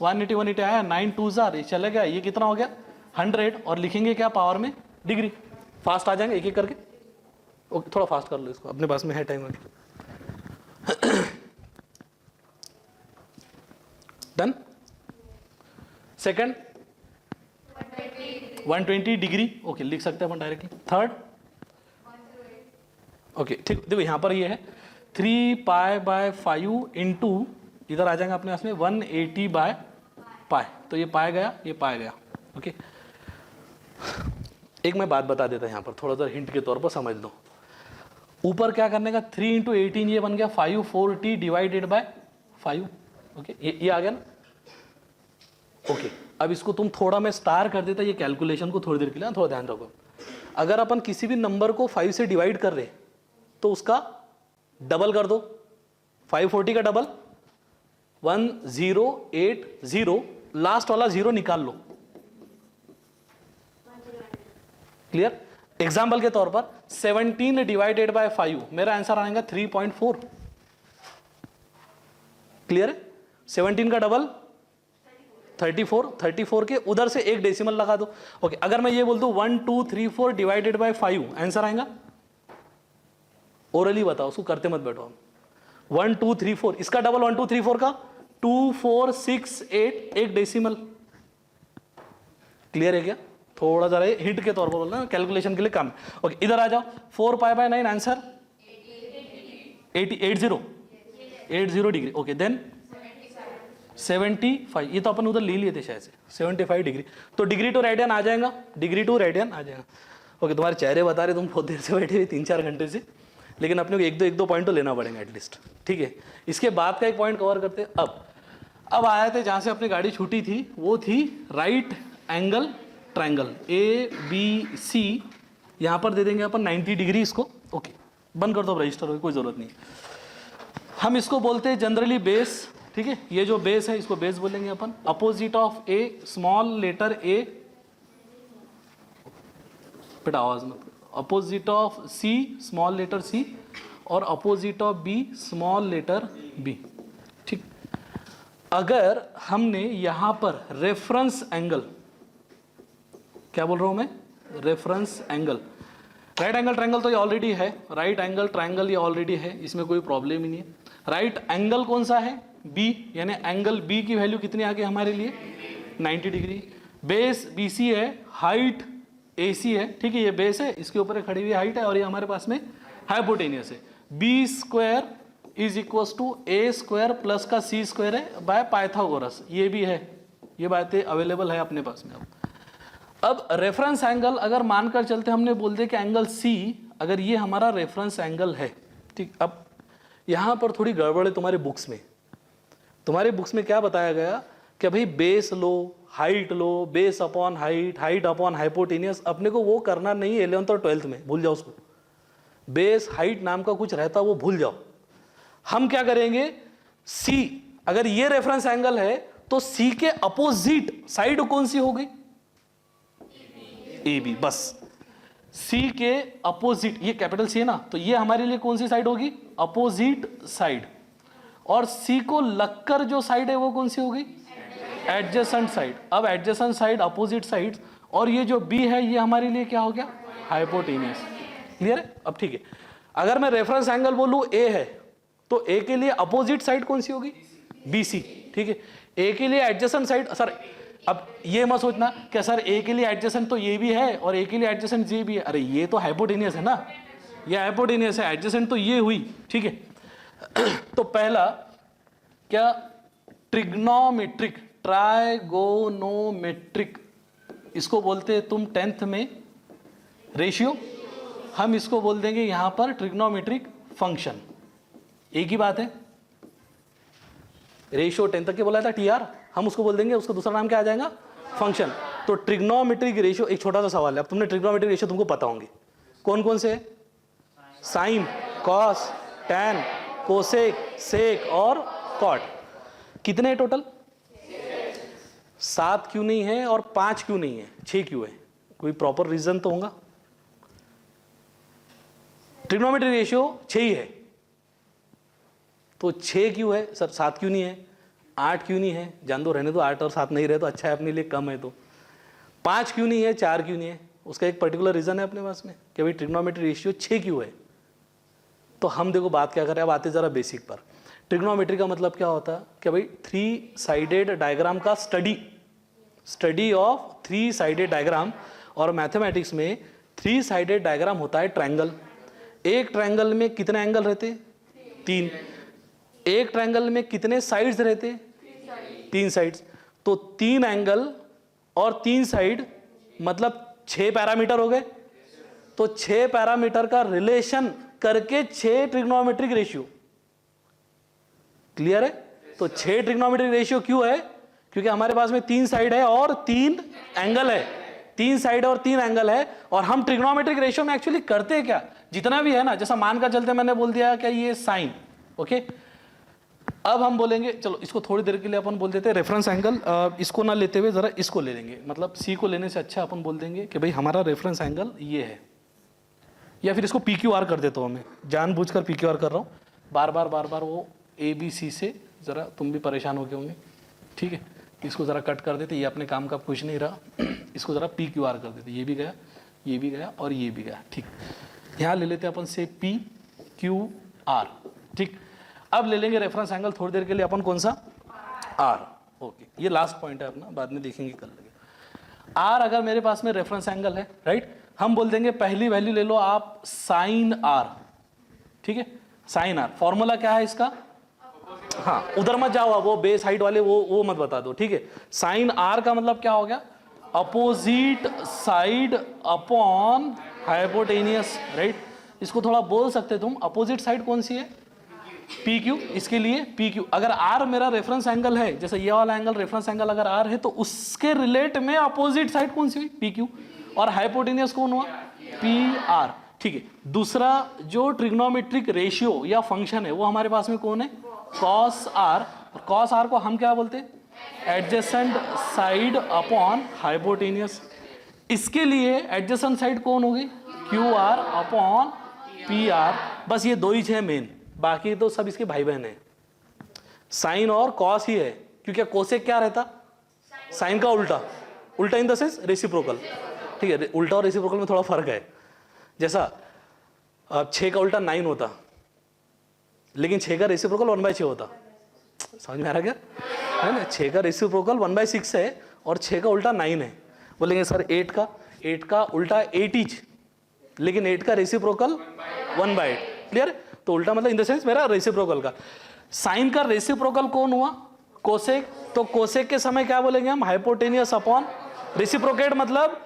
180 आया, 9 2 जार, ये चले गया, ये कितना हो गया 100, और लिखेंगे क्या पावर में, डिग्री। फास्ट आ जाएंगे एक एक करके। ओके, थोड़ा फास्ट कर लो इसको, अपने पास में है time. Done. Second 120 degree, okay लिख सकते हैं अपन डायरेक्टली। थर्ड ओके ठीक, देखो यहाँ पर ये है 3 पाई बाय 5 इंटू, इधर आ जाएगा अपने पास में 180 बाय पाई, तो ये पाई गया, ये पाई गया। ओके, एक मैं बात बता देता यहाँ पर, थोड़ा सा हिंट के तौर पर समझ लो। ऊपर क्या करने का, 3 इंटू 18, ये बन गया 540 डिवाइडेड बाय 5। ओके, ये आ गया ना। ओके, अब इसको तुम थोड़ा मैं स्टार कर देता ये कैलकुलेशन को थोड़ी देर के लिए, थोड़ा ध्यान रखो। अगर अपन किसी भी नंबर को 5 से डिवाइड कर रहे तो उसका डबल कर दो, 540 का डबल 1080, लास्ट वाला 0 निकाल लो। क्लियर। एग्जाम्पल के तौर पर 17 डिवाइडेड बाय 5, मेरा आंसर आएगा 3.4। क्लियर है। 17 का डबल 34 के उधर से एक डेसिमल लगा दो। ओके, अगर मैं ये बोल दूं 1 2 3 4 डिवाइडेड बाय 5, आंसर आएगा, ओरली बताओ, उसको करते मत बैठो। 1 2 3 4, इसका डबल 1 2 3 4 का 2 4 6 8, एक डेसिमल। क्लियर है क्या। थोड़ा जरा हिंट के तौर पर बोल रहा हूं, कैलकुलेशन के लिए काम। ओके, इधर आ जाओ, 4 pi by 9 answer 80 degree. Okay, then 75, ये तो अपन उधर ले लिए थे शायद से, 75 डिग्री, तो डिग्री टू रेडियन आ जाएगा, डिग्री टू रेडियन आ जाएगा। ओके, तुम्हारे चेहरे बता रहे तुम बहुत देर से बैठे हुए, 3-4 घंटे से, लेकिन अपने को एक दो पॉइंट तो लेना पड़ेगा एटलीस्ट। ठीक है, इसके बाद का एक पॉइंट कवर करते। अब आए थे जहाँ से अपनी गाड़ी छूटी थी, वो थी राइट एंगल ट्रायंगल, ABC। यहाँ पर दे देंगे अपन 90 डिग्री इसको। ओके, बंद कर दो रजिस्टर, कोई ज़रूरत नहीं। हम इसको बोलते हैं जनरली बेस। ठीक है, ये जो बेस है इसको बेस बोलेंगे अपन। Opposite of A, small letter A, बेटा आवाज मत, opposite of C, small letter C, और opposite of B, small letter B. ठीक, अगर हमने यहां पर रेफरेंस एंगल, क्या बोल रहा हूं मैं, reference angle, right angle triangle तो ये ऑलरेडी है, राइट एंगल ट्रायंगल ये ऑलरेडी है, इसमें कोई प्रॉब्लम ही नहीं है। राइट एंगल कौन सा है, बी, यानी एंगल बी की वैल्यू कितनी आ गई हमारे लिए 90 डिग्री। बेस BC है, हाइट AC है। ठीक है, ये बेस है, इसके ऊपर खड़ी हुई हाइट है, और ये हमारे पास में हाइपोटेनियस है। B² is equal to A² plus का C² है बाय पाइथागोरस, ये भी है, ये बातें अवेलेबल है अपने पास में। अब रेफरेंस एंगल अगर मानकर चलते, हमने बोल दिया कि एंगल C, अगर ये हमारा रेफरेंस एंगल है, ठीक, अब यहां पर थोड़ी गड़बड़ है तुम्हारे बुक्स में। तुम्हारे बुक्स में क्या बताया गया कि भाई बेस लो, हाइट लो, base upon height, height upon hypotenuse. अपने को वो करना नहीं है 11th और 12th में, भूल जाओ उसको। बेस हाइट नाम का कुछ रहता वो भूल जाओ। हम क्या करेंगे, सी, अगर ये रेफरेंस एंगल है तो सी के अपोजिट साइड कौन सी होगी? A B. बस सी के अपोजिट, ये कैपिटल सी है ना, तो ये हमारे लिए कौन सी साइड होगी? Opposite side. और सी को लगकर जो साइड है वो कौन सी होगी? Adjacent side. अब एडजेसेंट साइड, अपोजिट साइड, और ये जो बी है ये हमारे लिए क्या हो गया? हाइपोटेनियस। क्लियर है? अब ठीक है, अगर मैं रेफरेंस एंगल बोलूं ए है तो ए के लिए अपोजिट साइड कौन सी होगी? B C. ठीक है, ए के लिए एडजेसेंट साइड, सर अब ये मत सोचना कि सर ए के लिए एडजेसेंट तो ये भी है और ए के लिए एडजेसेंट ये भी है। अरे ये तो हाइपोटेनियस है ना, ये हाइपोटेनियस है, एडजेसेंट तो ये हुई। ठीक है तो पहला क्या? ट्रिग्नोमेट्रिक, ट्राइगोनोमेट्रिक, इसको बोलते हैं तुम 10th में रेशियो, हम इसको बोल देंगे यहां पर ट्रिग्नोमेट्रिक फंक्शन। एक ही बात है, रेशियो 10 तक के बोला था टीआर, हम उसको बोल देंगे, उसका दूसरा नाम क्या आ जाएगा? फंक्शन। तो ट्रिग्नोमेट्रिक रेशियो, एक छोटा सा सवाल है, अब तुमने ट्रिग्नोमेट्रिक रेशियो तुमको पता होंगे कौन कौन से? साइन, कॉस, टैन, कोसेक, सेक और कॉट। कितने टोटल? 7 क्यों नहीं है और 5 क्यों नहीं है, 6 क्यों है? कोई प्रॉपर रीजन तो होगा। ट्रिग्नोमेट्रिक रेशियो 6 ही है, तो 6 क्यों है सर? 7 क्यों नहीं है? 8 क्यों नहीं है? जान दो, रहने दो, 8 और 7 नहीं रहे तो अच्छा है, अपने लिए कम है। तो 5 क्यों नहीं है? 4 क्यों नहीं है? उसका एक पर्टिकुलर रीजन है अपने पास में कि भाई ट्रिग्नोमेट्रिक रेशियो 6 क्यों है। तो हम देखो बात क्या करें, अब आते जरा बेसिक पर। ट्रिग्नोमेट्री का मतलब क्या होता है कि भाई 3 साइडेड डायग्राम का स्टडी ऑफ 3 साइडेड डायग्राम। और मैथमेटिक्स में 3 साइडेड डायग्राम होता है ट्रायंगल। एक ट्रायंगल में कितने एंगल रहते? 3। एक ट्रायंगल में कितने साइड्स रहते? 3 साइड्स। तो 3 एंगल और 3 साइड मतलब 6 पैरामीटर हो गए। तो 6 पैरामीटर का रिलेशन करके 6 ट्रिग्नोमेट्रिक रेशियो। क्लियर है? तो 6 ट्रिग्नोमेट्रिक रेशियो क्यों है? क्योंकि हमारे पास में 3 साइड है और 3 एंगल है। 3 साइड और 3 एंगल है। और हम ट्रिग्नोमेट्रिक रेशियो में एक्चुअली करते हैं क्या, जितना भी है ना, जैसा मान कर चलते मैंने बोल दिया कि ये साइन, ओके। अब हम बोलेंगे, चलो इसको थोड़ी देर के लिए अपन बोल देते हैं रेफरेंस एंगल। इसको ना लेते हुए जरा इसको ले लेंगे, मतलब सी को लेने से अच्छा अपन बोल देंगे कि भाई हमारा रेफरेंस एंगल ये है, या फिर इसको पी क्यू आर कर देता हूँ मैं, जानबूझकर पी क्यू आर कर रहा हूँ। बार बार वो ए बी सी से ज़रा तुम भी परेशान हो गए होंगे, ठीक है। इसको ज़रा कट कर देते, ये अपने काम का कुछ नहीं रहा। इसको ज़रा पी क्यू आर कर देते, ये भी गया, ये भी गया और ये भी गया, ठीक। यहाँ ले लेते अपन से पी क्यू आर, ठीक। अब ले लेंगे रेफरेंस एंगल थोड़ी देर के लिए अपन कौन सा? R, okay. ये लास्ट पॉइंट है अपना, बाद में देखेंगे कल लगे। आर अगर मेरे पास में रेफरेंस एंगल है, राइट, हम बोल देंगे पहली वैल्यू ले लो आप साइन आर, ठीक है। साइन आर फॉर्मूला क्या है इसका? हाँ, उधर मत जाओ, वो बेस हाइट वाले वो मत बता दो, ठीक है। साइन आर का मतलब क्या हो गया? Opposite side upon hypotenuse, right. इसको थोड़ा बोल सकते तुम, अपोजिट साइड कौन सी है? P Q. इसके लिए पी क्यू, अगर आर मेरा रेफरेंस एंगल है, जैसे ये वाला एंगल रेफरेंस एंगल अगर आर है, तो उसके रिलेट में अपोजिट साइड कौन सी हुई? P Q. और हाइपोटेनियस कौन हुआ? पी आर, ठीक है। दूसरा जो ट्रिग्नोमेट्रिक रेशियो या फंक्शन है वो हमारे पास में कौन है? Cos R. और कॉस आर को हम क्या बोलते हैं? Adjacent side upon hypotenuse. इसके लिए एडजेसेंट साइड कौन होगी? Q R upon P R. बस ये दो ही है मेन, बाकी तो सब इसके भाई बहन है। साइन और कॉस ही है, क्योंकि कोसेक क्या रहता? साइन का उल्टा, उल्टा इन द सेंस रेसिप्रोकल, ठीक है। उल्टा और रेसिप्रोकल में थोड़ा फर्क है। जैसा 6 का उल्टा 9 होता, लेकिन 6 का रेसिप्रोकल 1/6 होता। समझ में आ रहा क्या है ना? 6 का रेसिप्रोकल 1/6 है और 6 का उल्टा 9 है। बोलेंगे सर 8 का उल्टा 8 ईच, लेकिन 8 का रेसिप्रोकल 1/8। क्लियर? तो उल्टा मतलब इन द सेंस मेरा रेसिप्रोकल का। साइन का रेसिप्रोकल कौन हुआ? कोसेक। तो कोसेक के समय क्या बोलेंगे हम? हाइपोटेनियस अपॉन रेसिप्रोकेट, मतलब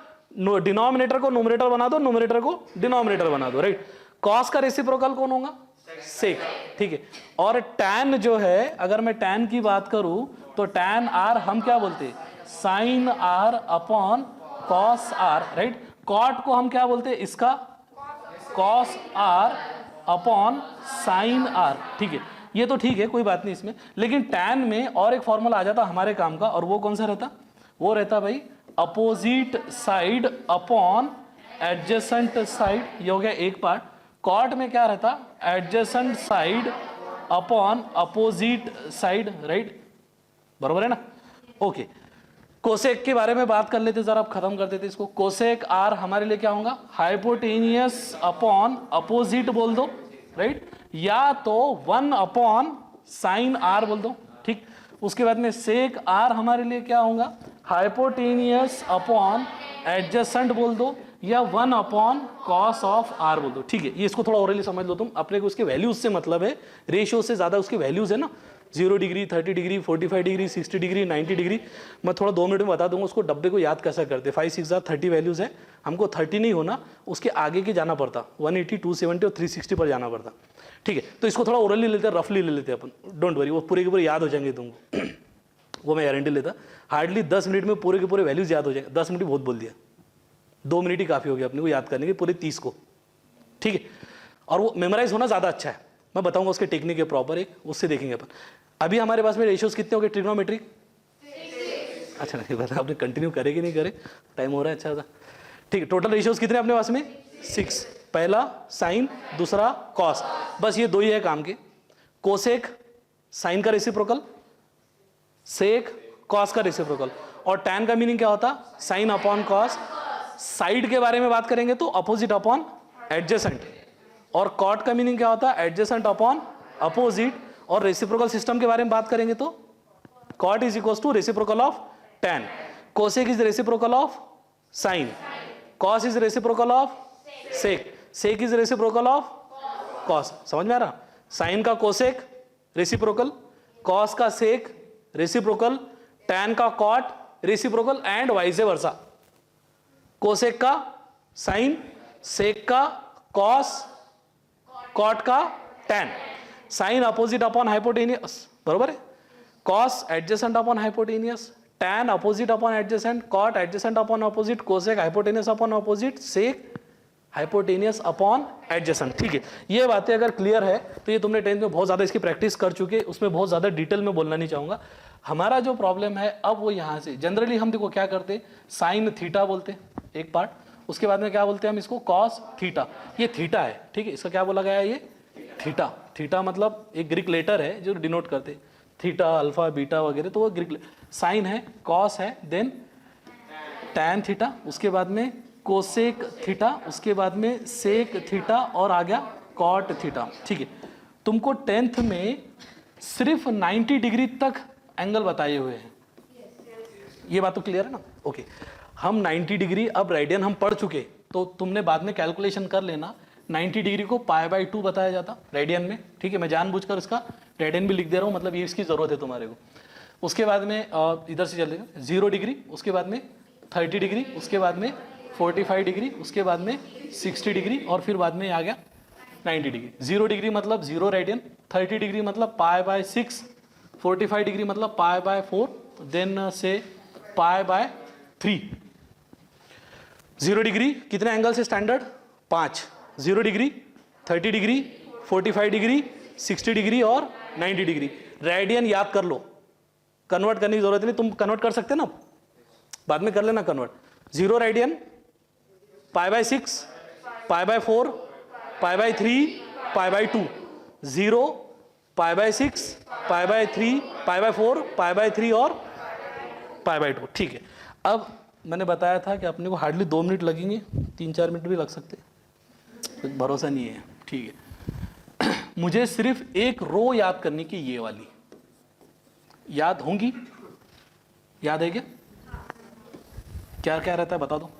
डिनोमिनेटर को न्यूमरेटर बना दो, न्यूमरेटर को डिनोमिनेटर बना दो, राइट। कॉस का रेसिप्रोकल कौन होगा? सेक, ठीक है। और tan जो है, अगर मैं tan की बात करूं तो tan r हम क्या बोलते हैं, sin r upon cos r, right. cot को हम क्या बोलते हैं, इसका cos r upon sin r, ठीक है। ये तो ठीक है, कोई बात नहीं इसमें, लेकिन tan में और एक फॉर्मूला आ जाता हमारे काम का, और वो कौन सा रहता, वो रहता भाई opposite side upon adjacent side, ये हो गया एक पार्ट। कॉट में क्या रहता, adjacent side upon opposite side, right, बरोबर है ना, ओके। कोसेक के बारे में बात कर लेते जरा, अब खत्म कर देते इसको। कोसेक आर हमारे लिए क्या होगा, हाइपोटेनियस अपॉन अपोजिट बोल दो, राइट, या तो 1 अपॉन साइन आर बोल दो, ठीक। उसके बाद में सेक आर हमारे लिए क्या होगा, हाइपोटेनियस अपॉन एडजेसेंट बोल दो, या 1 अपॉन कॉस ऑफ आर बोल दो, ठीक है। ये इसको थोड़ा ओरली समझ लो तुम, अपने को उसके वैल्यूज से मतलब है, रेशियो से ज्यादा उसके वैल्यूज है ना, 0 degree, 30 degree, 45 degree, 60 degree, 90 degree. मैं थोड़ा 2 मिनट में बता दूंगा उसको डब्बे को याद कैसा करते। 5 6 30 वैल्यूज है, हमको 30 नहीं होना, उसके आगे की जाना पड़ता, 180, 270 और 360 पर जाना पड़ता, ठीक है। तो इसको थोड़ा ओरली लेते हैं, रफली ले लेते हैं अपन, डोंट वरी, वो पूरे के पूरे याद हो जाएंगे तुमको वो मैं गारंटी लेता। हार्डली 10 मिनट में पूरे के पूरे वैल्यूज याद हो जाएंगे। 10 मिनट बहुत बोल दिया, 2 मिनट ही काफी हो गया अपने को याद करने के पूरे 30 को, ठीक है। और वो मेमोराइज होना ज्यादा अच्छा है, मैं बताऊंगा उसके टेक्निक है प्रॉपर एक, उससे देखेंगे अपन। अभी हमारे पास में रेशियोज कितने हो गए ट्रिग्नोमेट्रिक, अच्छा नहीं पता आपने कंटिन्यू करे कि नहीं करे, टाइम हो रहा है, अच्छा था, ठीक है। टोटल रेशियोज कितने अपने पास में 6, पहला साइन, दूसरा कॉस, बस ये 2 ही है काम के। कोसेक साइन का रेसिप्रोकल, सेक कॉस का रेसिप्रोकल, और टैन का मीनिंग क्या होता, साइन अपॉन कॉस। साइड के बारे में बात करेंगे तो अपोजिट अपॉन एडजेसेंट, और कॉट का मीनिंग क्या होता है, एडजेसेंट अपॉन अपोजिट। और रेसिप्रोकल सिस्टम के बारे में बात करेंगे तो cot is equal to reciprocal of tan, cosec is reciprocal of sine, cos is reciprocal of sec, sec is reciprocal of cos. समझ में आ रहा, साइन का कोसेक रेसिप्रोकल, कॉस का सेक रेसिप्रोकल, टैन का cot reciprocal, and vice versa. Cosec का sine, sec का cos, cot का tan. Sine opposite upon hypotenuse, बरोबर है, cos adjacent upon hypotenuse, tan opposite upon adjacent, cot adjacent upon opposite, cosec hypotenuse upon opposite, sec hypotenuse upon adjacent, ठीक है। ये बातें अगर क्लियर है तो ये तुमने 10th में बहुत ज्यादा इसकी प्रैक्टिस कर चुके, उसमें बहुत ज्यादा डिटेल में बोलना नहीं चाहूंगा। हमारा जो प्रॉब्लम है अब वो यहाँ से, जनरली हम देखो क्या करते, साइन थीटा बोलते एक पार्ट, उसके बाद में क्या बोलते हैं हम इसको, कॉस थीटा। ये थीटा है, ठीक है, इसका क्या बोला गया है, ये थीटा। थीटा मतलब एक ग्रीक लेटर है जो डिनोट करते, थीटा, अल्फा, बीटा वगैरह, तो वो ग्रीक। साइन है, कॉस है, देन टैन थीटा, उसके बाद में कोसेक थीटा, उसके बाद में सेक थीटा, और आ गया कॉट थीटा, ठीक है। तुमको 10th में सिर्फ 90 डिग्री तक एंगल बताए हुए हैं, ये बात तो क्लियर है ना, ओके। हम 90 डिग्री, अब रेडियन हम पढ़ चुके, तो तुमने बाद में कैलकुलेशन कर लेना, 90 डिग्री को π/2 बताया जाता रेडियन में, ठीक है। मैं जानबूझकर इसका रेडियन भी लिख दे रहा हूँ, मतलब ये इसकी जरूरत है तुम्हारे को। उसके बाद में इधर से चलेगा 0 डिग्री, उसके बाद में 30 डिग्री, उसके बाद में 45 डिग्री, उसके बाद में 60 डिग्री, और फिर बाद में आ गया 90 डिग्री। 0 डिग्री मतलब 0 रेडियन, 30 डिग्री मतलब π/6, 45 डिग्री मतलब π/4, देन से π/3। 0 डिग्री कितने एंगल से standard, 5। 0 degree, 30 degree, 45 degree, 60 degree और 90 डिग्री। रेडियन याद कर लो, कन्वर्ट करने की जरूरत नहीं, तुम कन्वर्ट कर सकते ना, बाद में कर लेना कन्वर्ट। 0 रेडियन π/6, π/4, π/3, π/2, 0, π/6, π/3, π/4, π/3 और π/2, ठीक है। अब मैंने बताया था कि अपने को हार्डली 2 मिनट लगेंगे, 3-4 मिनट भी लग सकते, कुछ भरोसा नहीं है, ठीक है। मुझे सिर्फ एक रो याद करनी की, ये वाली याद होंगी, याद है क्या, क्या क्या रहता है बता दो।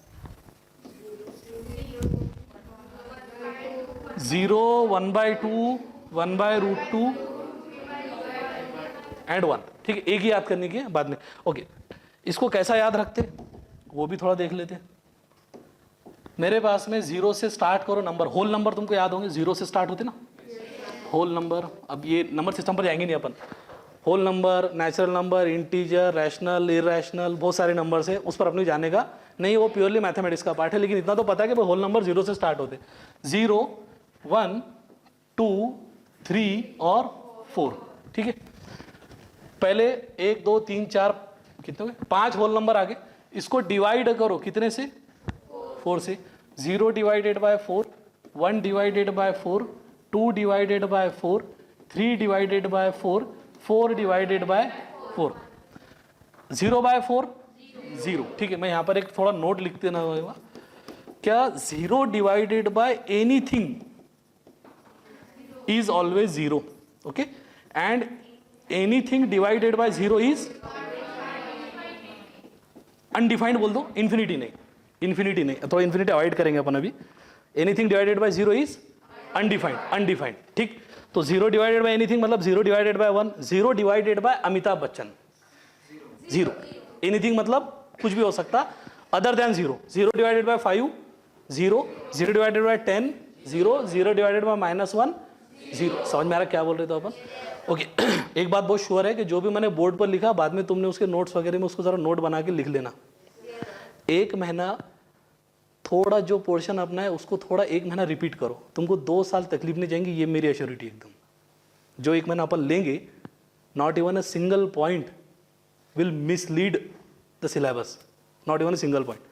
0, 1/2, 1/√2 एंड 1, ठीक है। एक ही याद करने की है, बाद में ओके। इसको कैसा याद रखते वो भी थोड़ा देख लेते। मेरे पास में 0 से स्टार्ट करो नंबर, होल नंबर तुमको याद होंगे, 0 से स्टार्ट होते ना, होल नंबर, अब ये नंबर सिस्टम पर जाएंगे नहीं अपन, whole number, natural number, integer, rational, irrational, बहुत सारे नंबर्स है, उस पर अपने जाने का नहीं, वो प्योरली मैथमेटिक्स का पार्ट है। लेकिन इतना तो पता है कि होल नंबर 0 से स्टार्ट होते, 0, 1, 2, 3 और 4, ठीक है। पहले 1, 2, 3, 4 कितने हो गए, 5 होल नंबर आ गए, इसको डिवाइड करो कितने से, 4 से। 0 divided by 4, 1 divided by 4, 2 divided by 4, 3 divided by 4, 4 divided by 4, 0 by 4 0, ठीक है। मैं यहाँ पर एक थोड़ा नोट लिख देना होगा, क्या 0 divided bye anything is always 0, okay, and anything divided by 0 is undefined, बोल दो, इन्फिनिटी नहीं, इन्फिनिटी नहीं, तो इन्फिनिटी अवॉइड करेंगे अपन अभी। Anything divided by 0 is undefined, undefined, ठीक। तो 0 डिवाइडेड बाय एनीथिंग मतलब 0 divided bye 1, 0 divided bye Amitabh Bachchan, 0, anything मतलब कुछ भी हो सकता other than 0, 0 divided bye 5 0, 0 divided bye 10 0, 0 divided bye -1 0। समझ में आ रहा क्या बोल रहे थे अपन, ओके। एक बात बहुत श्योर है कि जो भी मैंने बोर्ड पर लिखा बाद में तुमने उसके नोट्स वगैरह में उसको जरा नोट बना के लिख लेना। एक महीना थोड़ा जो पोर्शन अपना है उसको थोड़ा एक महीना रिपीट करो, तुमको 2 साल तकलीफ नहीं जाएंगी, ये मेरी एश्योरिटी एकदम। जो एक महीना अपन लेंगे, not even a single point will mislead the syllabus, not even a single point.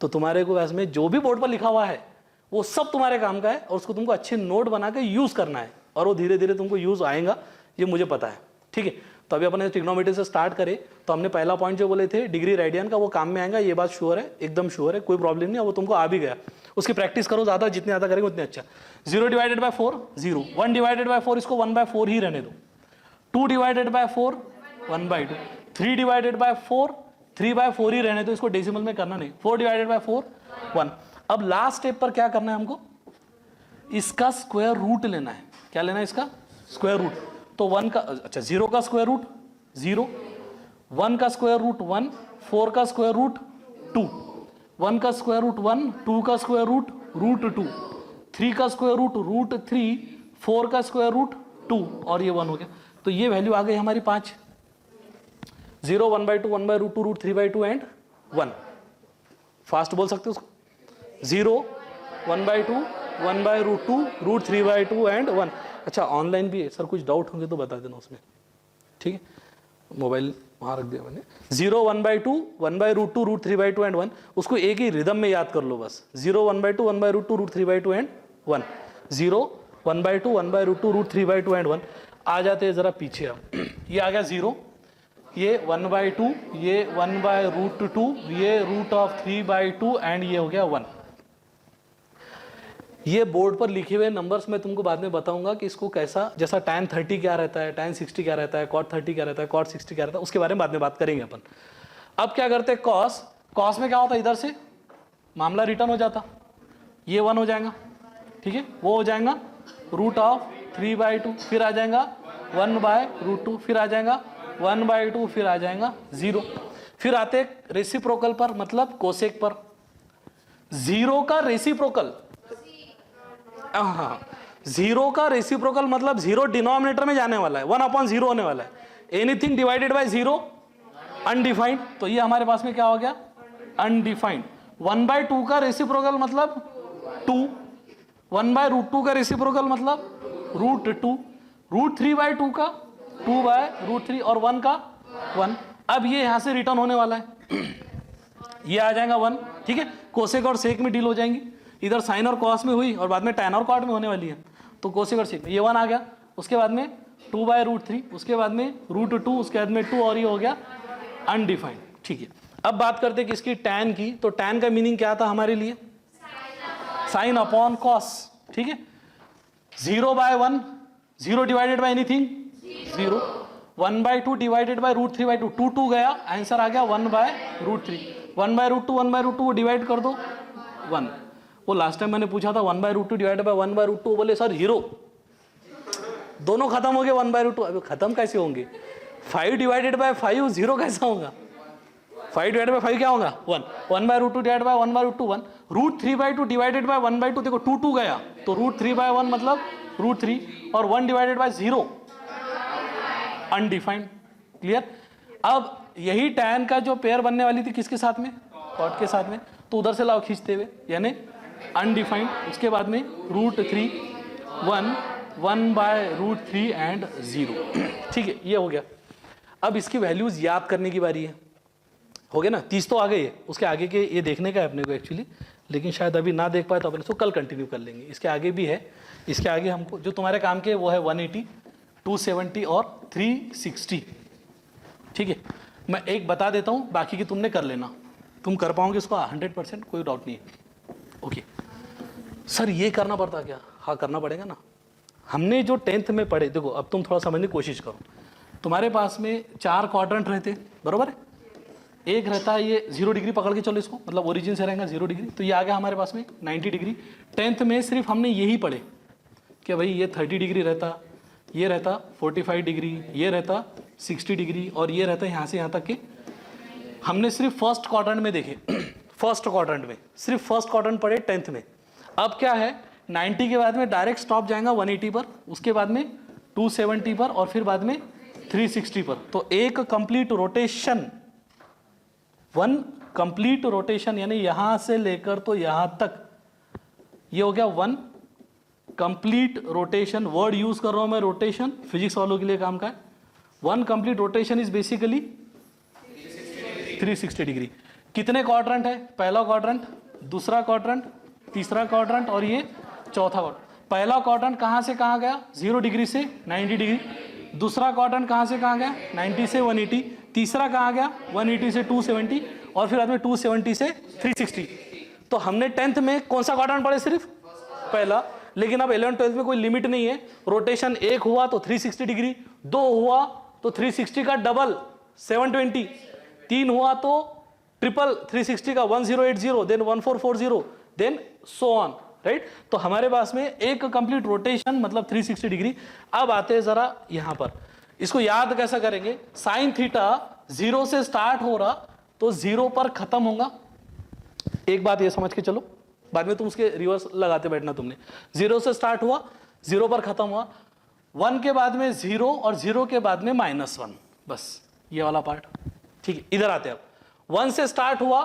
तो तुम्हारे को इसमें जो भी बोर्ड पर लिखा हुआ है वो सब तुम्हारे काम का है, और उसको तुमको अच्छे नोट बना के यूज करना है, और वो धीरे धीरे तुमको यूज आएगा, ये मुझे पता है, ठीक है। तो अभी अपन ट्रिग्नोमेट्री से स्टार्ट करें, तो हमने पहला पॉइंट जो बोले थे डिग्री रेडियन का, वो काम में आएगा, ये बात श्योर है, एकदम श्योर है, कोई प्रॉब्लम नहीं है, वो तुमको आ भी गया। उसकी प्रैक्टिस करो ज़्यादा, जितने ज़्यादा करेंगे उतने अच्छा। 0 डिवाइडेड बाय 4 0, 1 डिवाइडेड बाय 4 इसको 1/4 ही रहने दो, 2 डिवाइडेड बाय 4 1/2, 3 डिवाइडेड बाय 4 3/4 ही रहने दो, इसको डेसिमल में करना नहीं, 4 डिवाइडेड बाय 4 1। अब लास्ट स्टेप पर क्या करना है हमको, इसका स्क्वायर रूट लेना है। क्या लेना है, इसका स्क्वायर रूट। तो 1 का, अच्छा 0 का स्क्वायर रूट 0, 1 का स्क्वायर रूट 1, 4 का स्क्वायर रूट 2, 1 का स्क्वायर रूट 1, 2 का स्क्वायर रूट √2, 3 का स्क्वायर रूट √3, 4 का स्क्वायर रूट 2, और ये 1 हो गया। तो ये वैल्यू आ गई हमारी 5, 0, 1/2, 1/√2, √3/2 एंड 1। फास्ट बोल सकते हो उसको, 0, 1/2, 1/√2, √3/2 एंड 1। अच्छा ऑनलाइन भी है सर, कुछ डाउट होंगे तो बता देना उसमें, ठीक है। मोबाइल वहाँ रख दिया मैंने। 0, 1/2, 1/√2, √3/2 एंड 1, उसको एक ही रिदम में याद कर लो बस। 0, 1/2, 1/√2, √3/2 एंड 1, 0, 1/2, 1/√2, √3/2 एंड 1। आ जाते हैं जरा पीछे अब, ये आ गया 0, ये 1/2, ये 1/√2, ये √3/2 एंड ये हो गया 1। ये बोर्ड पर लिखे हुए नंबर्स मैं तुमको बाद में बताऊंगा कि इसको कैसा, जैसा tan 30 क्या रहता है, tan 60 क्या रहता है, cot 30 क्या रहता है, cot 60 क्या रहता है, उसके बारे में बाद में बात करेंगे अपन। अब क्या करते हैं, cos में क्या होता है, इधर से मामला रिटर्न हो जाता, ये 1 हो जाएगा, ठीक है, वो हो जाएगा √3/2, फिर आ जाएगा 1/√2, फिर आ जाएगा 1/2, फिर आ जाएगा 0। फिर आते रेसिप्रोकल पर, मतलब कोसेक पर। 0 का रेसिप्रोकल, हाँ, 0 का रेसिप्रोकल मतलब 0 डिनोमिनेटर में जाने वाला है, 1/0 होने वाला है। एनीथिंग डिवाइडेड बाय 0 अनडिफाइंड, तो ये हमारे पास में क्या हो गया, अनडिफाइंड। 1/2 का रेसिप्रोकल मतलब 2, 1/√2 का रेसिप्रोकल मतलब √2, √3/2 का 2/√3 और 1 का 1। अब ये यहां से रिटर्न होने वाला है, ये आ जाएगा 1, ठीक है। कोसेक और सेक में डील हो जाएंगी, इधर साइन और कॉस में हुई और बाद में tan और cot में होने वाली है, तो कोसेक और सेक में ये 1 आ गया, उसके बाद में 2/√3, उसके बाद में √2, उसके बाद में 2, और ये हो गया अनडिफाइंड, ठीक है। अब बात करते हैं कि इसकी tan की, तो tan का मीनिंग क्या था हमारे लिए, साइन अपॉन कॉस, ठीक है। 0/1, 0 divided bye anything 0, 1/2 divided by √3/2, 2 गया, आंसर आ गया 1/√3, 1/√2, 1/√2 डिवाइड कर दो 1। वो लास्ट टाइम मैंने पूछा था 1/√2 डिवाइडेड बाय 1/√2, बोले सर 0, दोनों खत्म हो गए 1/√2। अभी खत्म कैसे होंगे, 5 डिवाइडेड बाय 5 0 कैसा होगा, 5 डिवाइडेड बाय 5 क्या होगा 1, 1/√2 डिवाइडेड बाय 1/√2 1, √3/2 डिवाइडेड बाय 1/2, देखो 2 गया, तो √3/1 मतलब √3 और 1 डिवाइडेड बाय 0 अनडिफाइंड। क्लियर? अब यही tan का जो पेयर बनने वाली थी किसके साथ में, cot के साथ में, तो उधर से लाओ खींचते हुए, यानी अनडिफाइंड, उसके बाद में √3 1 बाय √3 एंड 0। ठीक है, ये हो गया। अब इसकी वैल्यूज याद करने की बारी है, हो गया ना, 30 तो आ गई है, उसके आगे के ये देखने का है अपने को एक्चुअली, लेकिन शायद अभी ना देख पाए तो अपन इसको कल कंटिन्यू कर लेंगे। इसके आगे भी है, इसके आगे हमको जो तुम्हारे काम के वो है 180, 270 और 360। ठीक है, मैं एक बता देता हूँ, बाकी की तुमने कर लेना, तुम कर पाओगे इसको 100%, कोई डाउट नहीं है। ओके सर, ये करना पड़ता क्या? हाँ करना पड़ेगा ना। हमने जो 10th में पढ़े, देखो अब तुम थोड़ा समझने की कोशिश करो। तुम्हारे पास में 4 क्वाड्रेंट रहते, बरोबर है? एक रहता है ये 0 डिग्री, पकड़ के चलो इसको, मतलब ओरिजिन से रहेगा 0 डिग्री, तो ये आ गया हमारे पास में 90 डिग्री। 10th में सिर्फ हमने यही पढ़े कि भाई ये 30 डिग्री रहता, ये रहता 45 डिग्री, ये रहता 60 डिग्री, और ये रहता यहाँ से यहाँ तक के। हमने सिर्फ फर्स्ट क्वाड्रेंट में देखे, फर्स्ट क्वाड्रेंट में सिर्फ फर्स्ट क्वाड्रेंट पढ़े 10th में। अब क्या है, 90 के बाद में डायरेक्ट स्टॉप जाएगा 180 पर, उसके बाद में 270 पर, और फिर बाद में 360 पर। तो एक कंप्लीट रोटेशन, 1 कंप्लीट रोटेशन, यानी यहां से लेकर तो यहां तक, ये हो गया 1 कंप्लीट रोटेशन। वर्ड यूज कर रहा हूं मैं रोटेशन, फिजिक्स वालों के लिए काम का है। 1 complete rotation is basically 360 degree. कितने क्वाड्रेंट है? पहला क्वाड्रेंट, दूसरा क्वाड्रेंट, तीसरा क्वाड्रेंट और ये चौथा क्वाड्रेंट। पहला क्वाड्रेंट कहां से कहां गया? 0 डिग्री से 90 डिग्री। दूसरा क्वाड्रेंट कहां से कहां गया? 90 से 180। तीसरा कहां गया? 180 से 270, और फिर बाद में 270 से 360। तो हमने 10th में कौन सा क्वाड्रेंट पढ़े? सिर्फ पहला। लेकिन अब 11th 12th में कोई लिमिट नहीं है। रोटेशन 1 हुआ तो 360 डिग्री, 2 हुआ तो 360 का डबल 720, 3 हुआ तो ट्रिपल 360 का 1080, then 1440, then so on, right? तो हमारे पास में एक कंप्लीट रोटेशन मतलब 360 डिग्री। अब आते हैं जरा यहां पर, इसको याद कैसा करेंगे? साइन थीटा 0 से स्टार्ट हो रहा तो 0 पर खत्म होगा। एक बात ये समझ के चलो, बाद में तुम उसके रिवर्स लगाते बैठना। तुमने 0 से स्टार्ट हुआ, 0 पर खत्म हुआ, 1 के बाद में 0 और 0 के बाद में -1, बस ये वाला पार्ट। ठीक है, इधर आते हैं। अब 1 से स्टार्ट हुआ,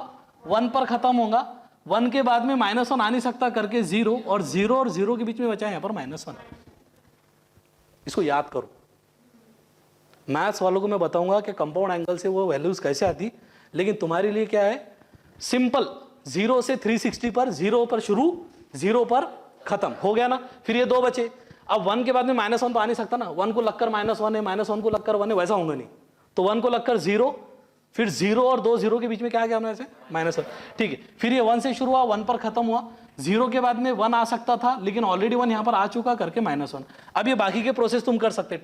1 पर खत्म होगा, 1 के बाद में -1 आ नहीं सकता करके 0 और 0 के बीच में बचा है यहां पर -1। इसको याद करो। मैथ्स वालों को मैं बताऊंगा कि कंपाउंड एंगल से वो वैल्यूज कैसे आती, लेकिन तुम्हारे लिए क्या है? सिंपल, 0 से 360 पर, 0 पर शुरू, 0 पर खत्म हो गया ना। फिर ये 2 बचे। अब 1 के बाद में -1 तो आ नहीं सकता ना, 1 को लगकर -1 है, -1 को लगकर 1 है, वैसा होगा नहीं। तो 1 को लगकर 0, फिर 0 और 2 0 के बीच में क्या आ गया हमारे से? -1। ठीक है, फिर ये 1 से शुरू हुआ, 1 पर खत्म हुआ, 0 के बाद में 1 आ सकता था, लेकिन ऑलरेडी 1 यहां पर आ चुका करके -1। अब ये बाकी के प्रोसेस तुम कर सकते।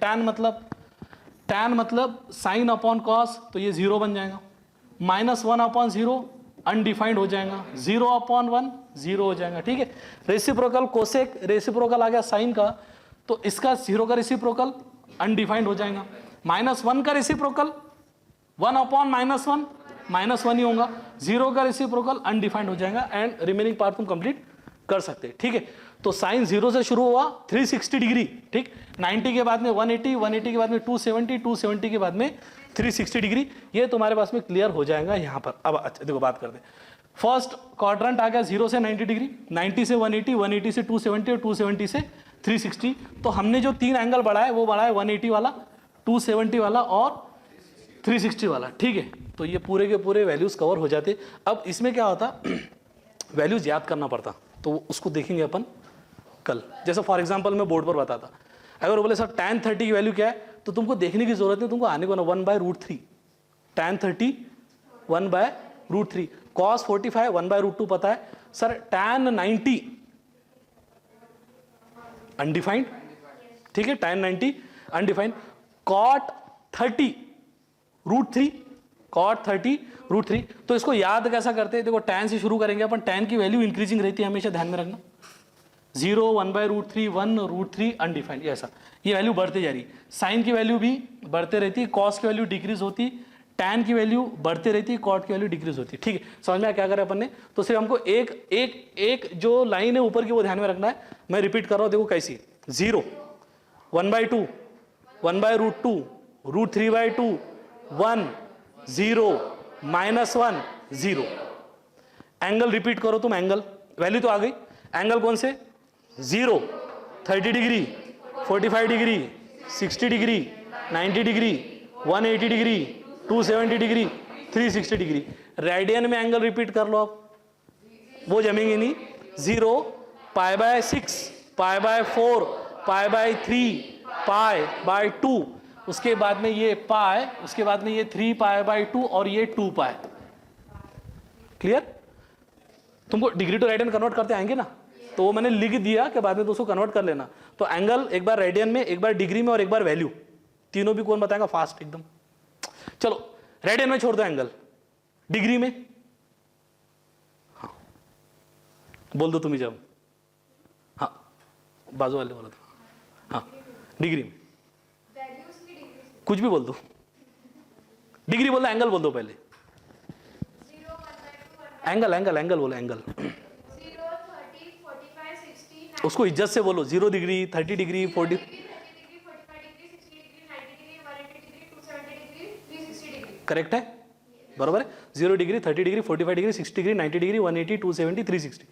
tan मतलब साइन अपॉन कॉस, तो ये 0 बन जाएगा। -1/0 अनडिफाइंड हो जाएगा, 0/1 0 हो जाएगा। ठीक है, रेसिप्रोकल कोसेक, रेसिप्रोकल आ गया साइन का, तो इसका 0 का रेसिप्रोकल अनडिफाइंड हो जाएगा। -1 का रेसिप्रोकल 1/-1 -1 ही होगा। 0 का रेसिप्रोकल अनडिफाइंड हो जाएगा, एंड रिमेनिंग पार्ट तुम कंप्लीट कर सकते हैं। ठीक है, तो साइन 0 से शुरू हुआ 360 डिग्री, ठीक, 90 के बाद में 180, 180 के बाद में 270, 270 के बाद में 360 डिग्री। ये तुम्हारे पास में क्लियर हो जाएगा यहाँ पर। अब अच्छा देखो, बात करते हैं। फर्स्ट क्वाड्रेंट आ गया 0 से 90 डिग्री, 90 से 180, 180 से 270 और 270 से 360। तो हमने जो 3 एंगल बढ़ाए वो बढ़ाए 180 वाला, 270 वाला और 360 वाला। ठीक है, तो ये पूरे के पूरे वैल्यूज कवर हो जाते। अब इसमें क्या होता, वैल्यूज याद करना पड़ता, तो उसको देखेंगे अपन कल। जैसे फॉर एग्जांपल मैं बोर्ड पर बताता, अगर बोले सर tan 30 की वैल्यू क्या है, तो तुमको देखने की जरूरत नहीं, तुमको आने को ना 1/√3, tan 30 1/√3, cos 45 1/√2 पता है सर, tan 90 अनडिफाइंड, ठीक है, tan 90 अनडिफाइंड, cot 30 √3, cot 30 √3। तो इसको याद कैसा करते हैं? देखो, tan से शुरू करेंगे अपन, tan की वैल्यू इंक्रीजिंग रहती है, हमेशा ध्यान में रखना। 0 1/√3 1√3 अनडिफाइंड, ऐसा ये वैल्यू बढ़ती जा रही। साइन की वैल्यू भी बढ़ते रहती है, कॉस की वैल्यू डिक्रीज होती, टैन की वैल्यू बढ़ती रहती है, कॉट की वैल्यू डिक्रीज होती है। ठीक है, समझ में आया क्या करें अपन ने? तो सिर्फ हमको एक जो लाइन है ऊपर की वो ध्यान में रखना है। मैं रिपीट कर रहा हूँ, देखो कैसी। 0, 1/2, 1/√2, √3/2, 1, 0, -1, 0। एंगल रिपीट करो तुम, एंगल वैल्यू तो आ गई। एंगल कौन से? 0, 30 degree, 45 degree, 60 degree, 90 degree, 180 degree, 270 degree, 360 degree. Radian में एंगल रिपीट कर लो आप, वो जमेंगे नहीं। 0, π/6, π/4, π/3, π/2, उसके बाद में ये पाई, उसके बाद में ये 3π/2 और ये 2π। क्लियर? तुमको डिग्री टू रेडियन कन्वर्ट करते आएंगे ना, तो वो मैंने लिख दिया कि बाद में तो उसको कन्वर्ट कर लेना। तो एंगल एक बार रेडियन में, एक बार डिग्री में और एक बार वैल्यू, तीनों भी कौन बताएगा फास्ट एकदम। चलो रेडियन में छोड़ दो एंगल, डिग्री में हाँ बोल दो तुम ही जब। हाँ बाजू वाले बोला था। हाँ डिग्री में कुछ भी बोल दो, डिग्री बोल दो, एंगल बोल दो पहले। एंगल एंगल एंगल बोलो, एंगल। 0, 30, 45, 60, उसको इज्जत से बोलो। 0 degree, 30 degree, 40, 30 degree, 45 degree, 60 degree, 90 degree, 180 degree, 270 degree, 360 degree. Correct है, बरोबर है। 0 degree, 30 degree, 45 degree, 60 degree, 90 degree, 180, 270, 360।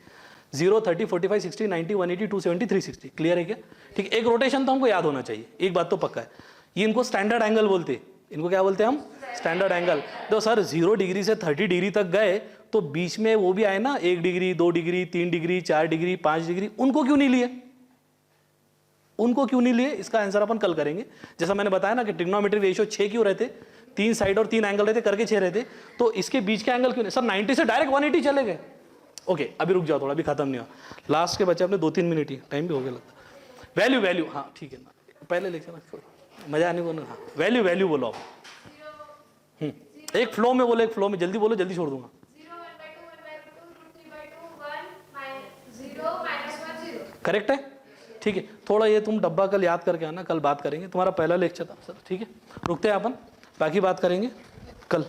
0, 30, 45, 60, 90, 180, 270, 360। Clear है क्या? ठीक। एक रोटेशन तो हमको याद होना चाहिए, एक बात तो पक्का है। ये इनको स्टैंडर्ड एंगल बोलते हैं। इनको क्या बोलते हैं हम? Standard angle. तो सर 0 डिग्री से 30 डिग्री तक गए तो बीच में वो भी आए ना, 1 degree, 2 degree, 3 degree, 4 degree, 5 degree, उनको क्यों नहीं लिए? उनको क्यों नहीं लिए? इसका आंसर अपन कल करेंगे। जैसा मैंने बताया ना कि ट्रिग्नोमेट्रिक रेशियो 6 क्यों रहते, 3 साइड और 3 एंगल रहते, करके 6 रहते, तो इसके बीच के एंगल क्यों नहीं? सर 90 से डायरेक्ट 180 चले गए। ओके अभी रुक जाओ थोड़ा, अभी खत्म नहीं हुआ, लास्ट के बच्चे अपने 2-3 मिनट ही, टाइम भी हो गया लगता। वैल्यू वैल्यू, हाँ ठीक है ना, पहले लेक्चर मजा आने को ना। हाँ वैल्यू वैल्यू बोलो आप। एक फ्लो में बोलो, एक फ्लो में, जल्दी बोलो, जल्दी छोड़ दूंगा। 0, 1/2, 1/2, √3/2, 1, 0, -1, 0। करेक्ट है, ठीक है। थोड़ा ये तुम डब्बा कल याद करके आना, कल बात करेंगे। तुम्हारा पहला लेक्चर था सर, ठीक है। रुकते हैं अपन, बाकी बात करेंगे कल।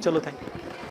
चलो थैंक यू।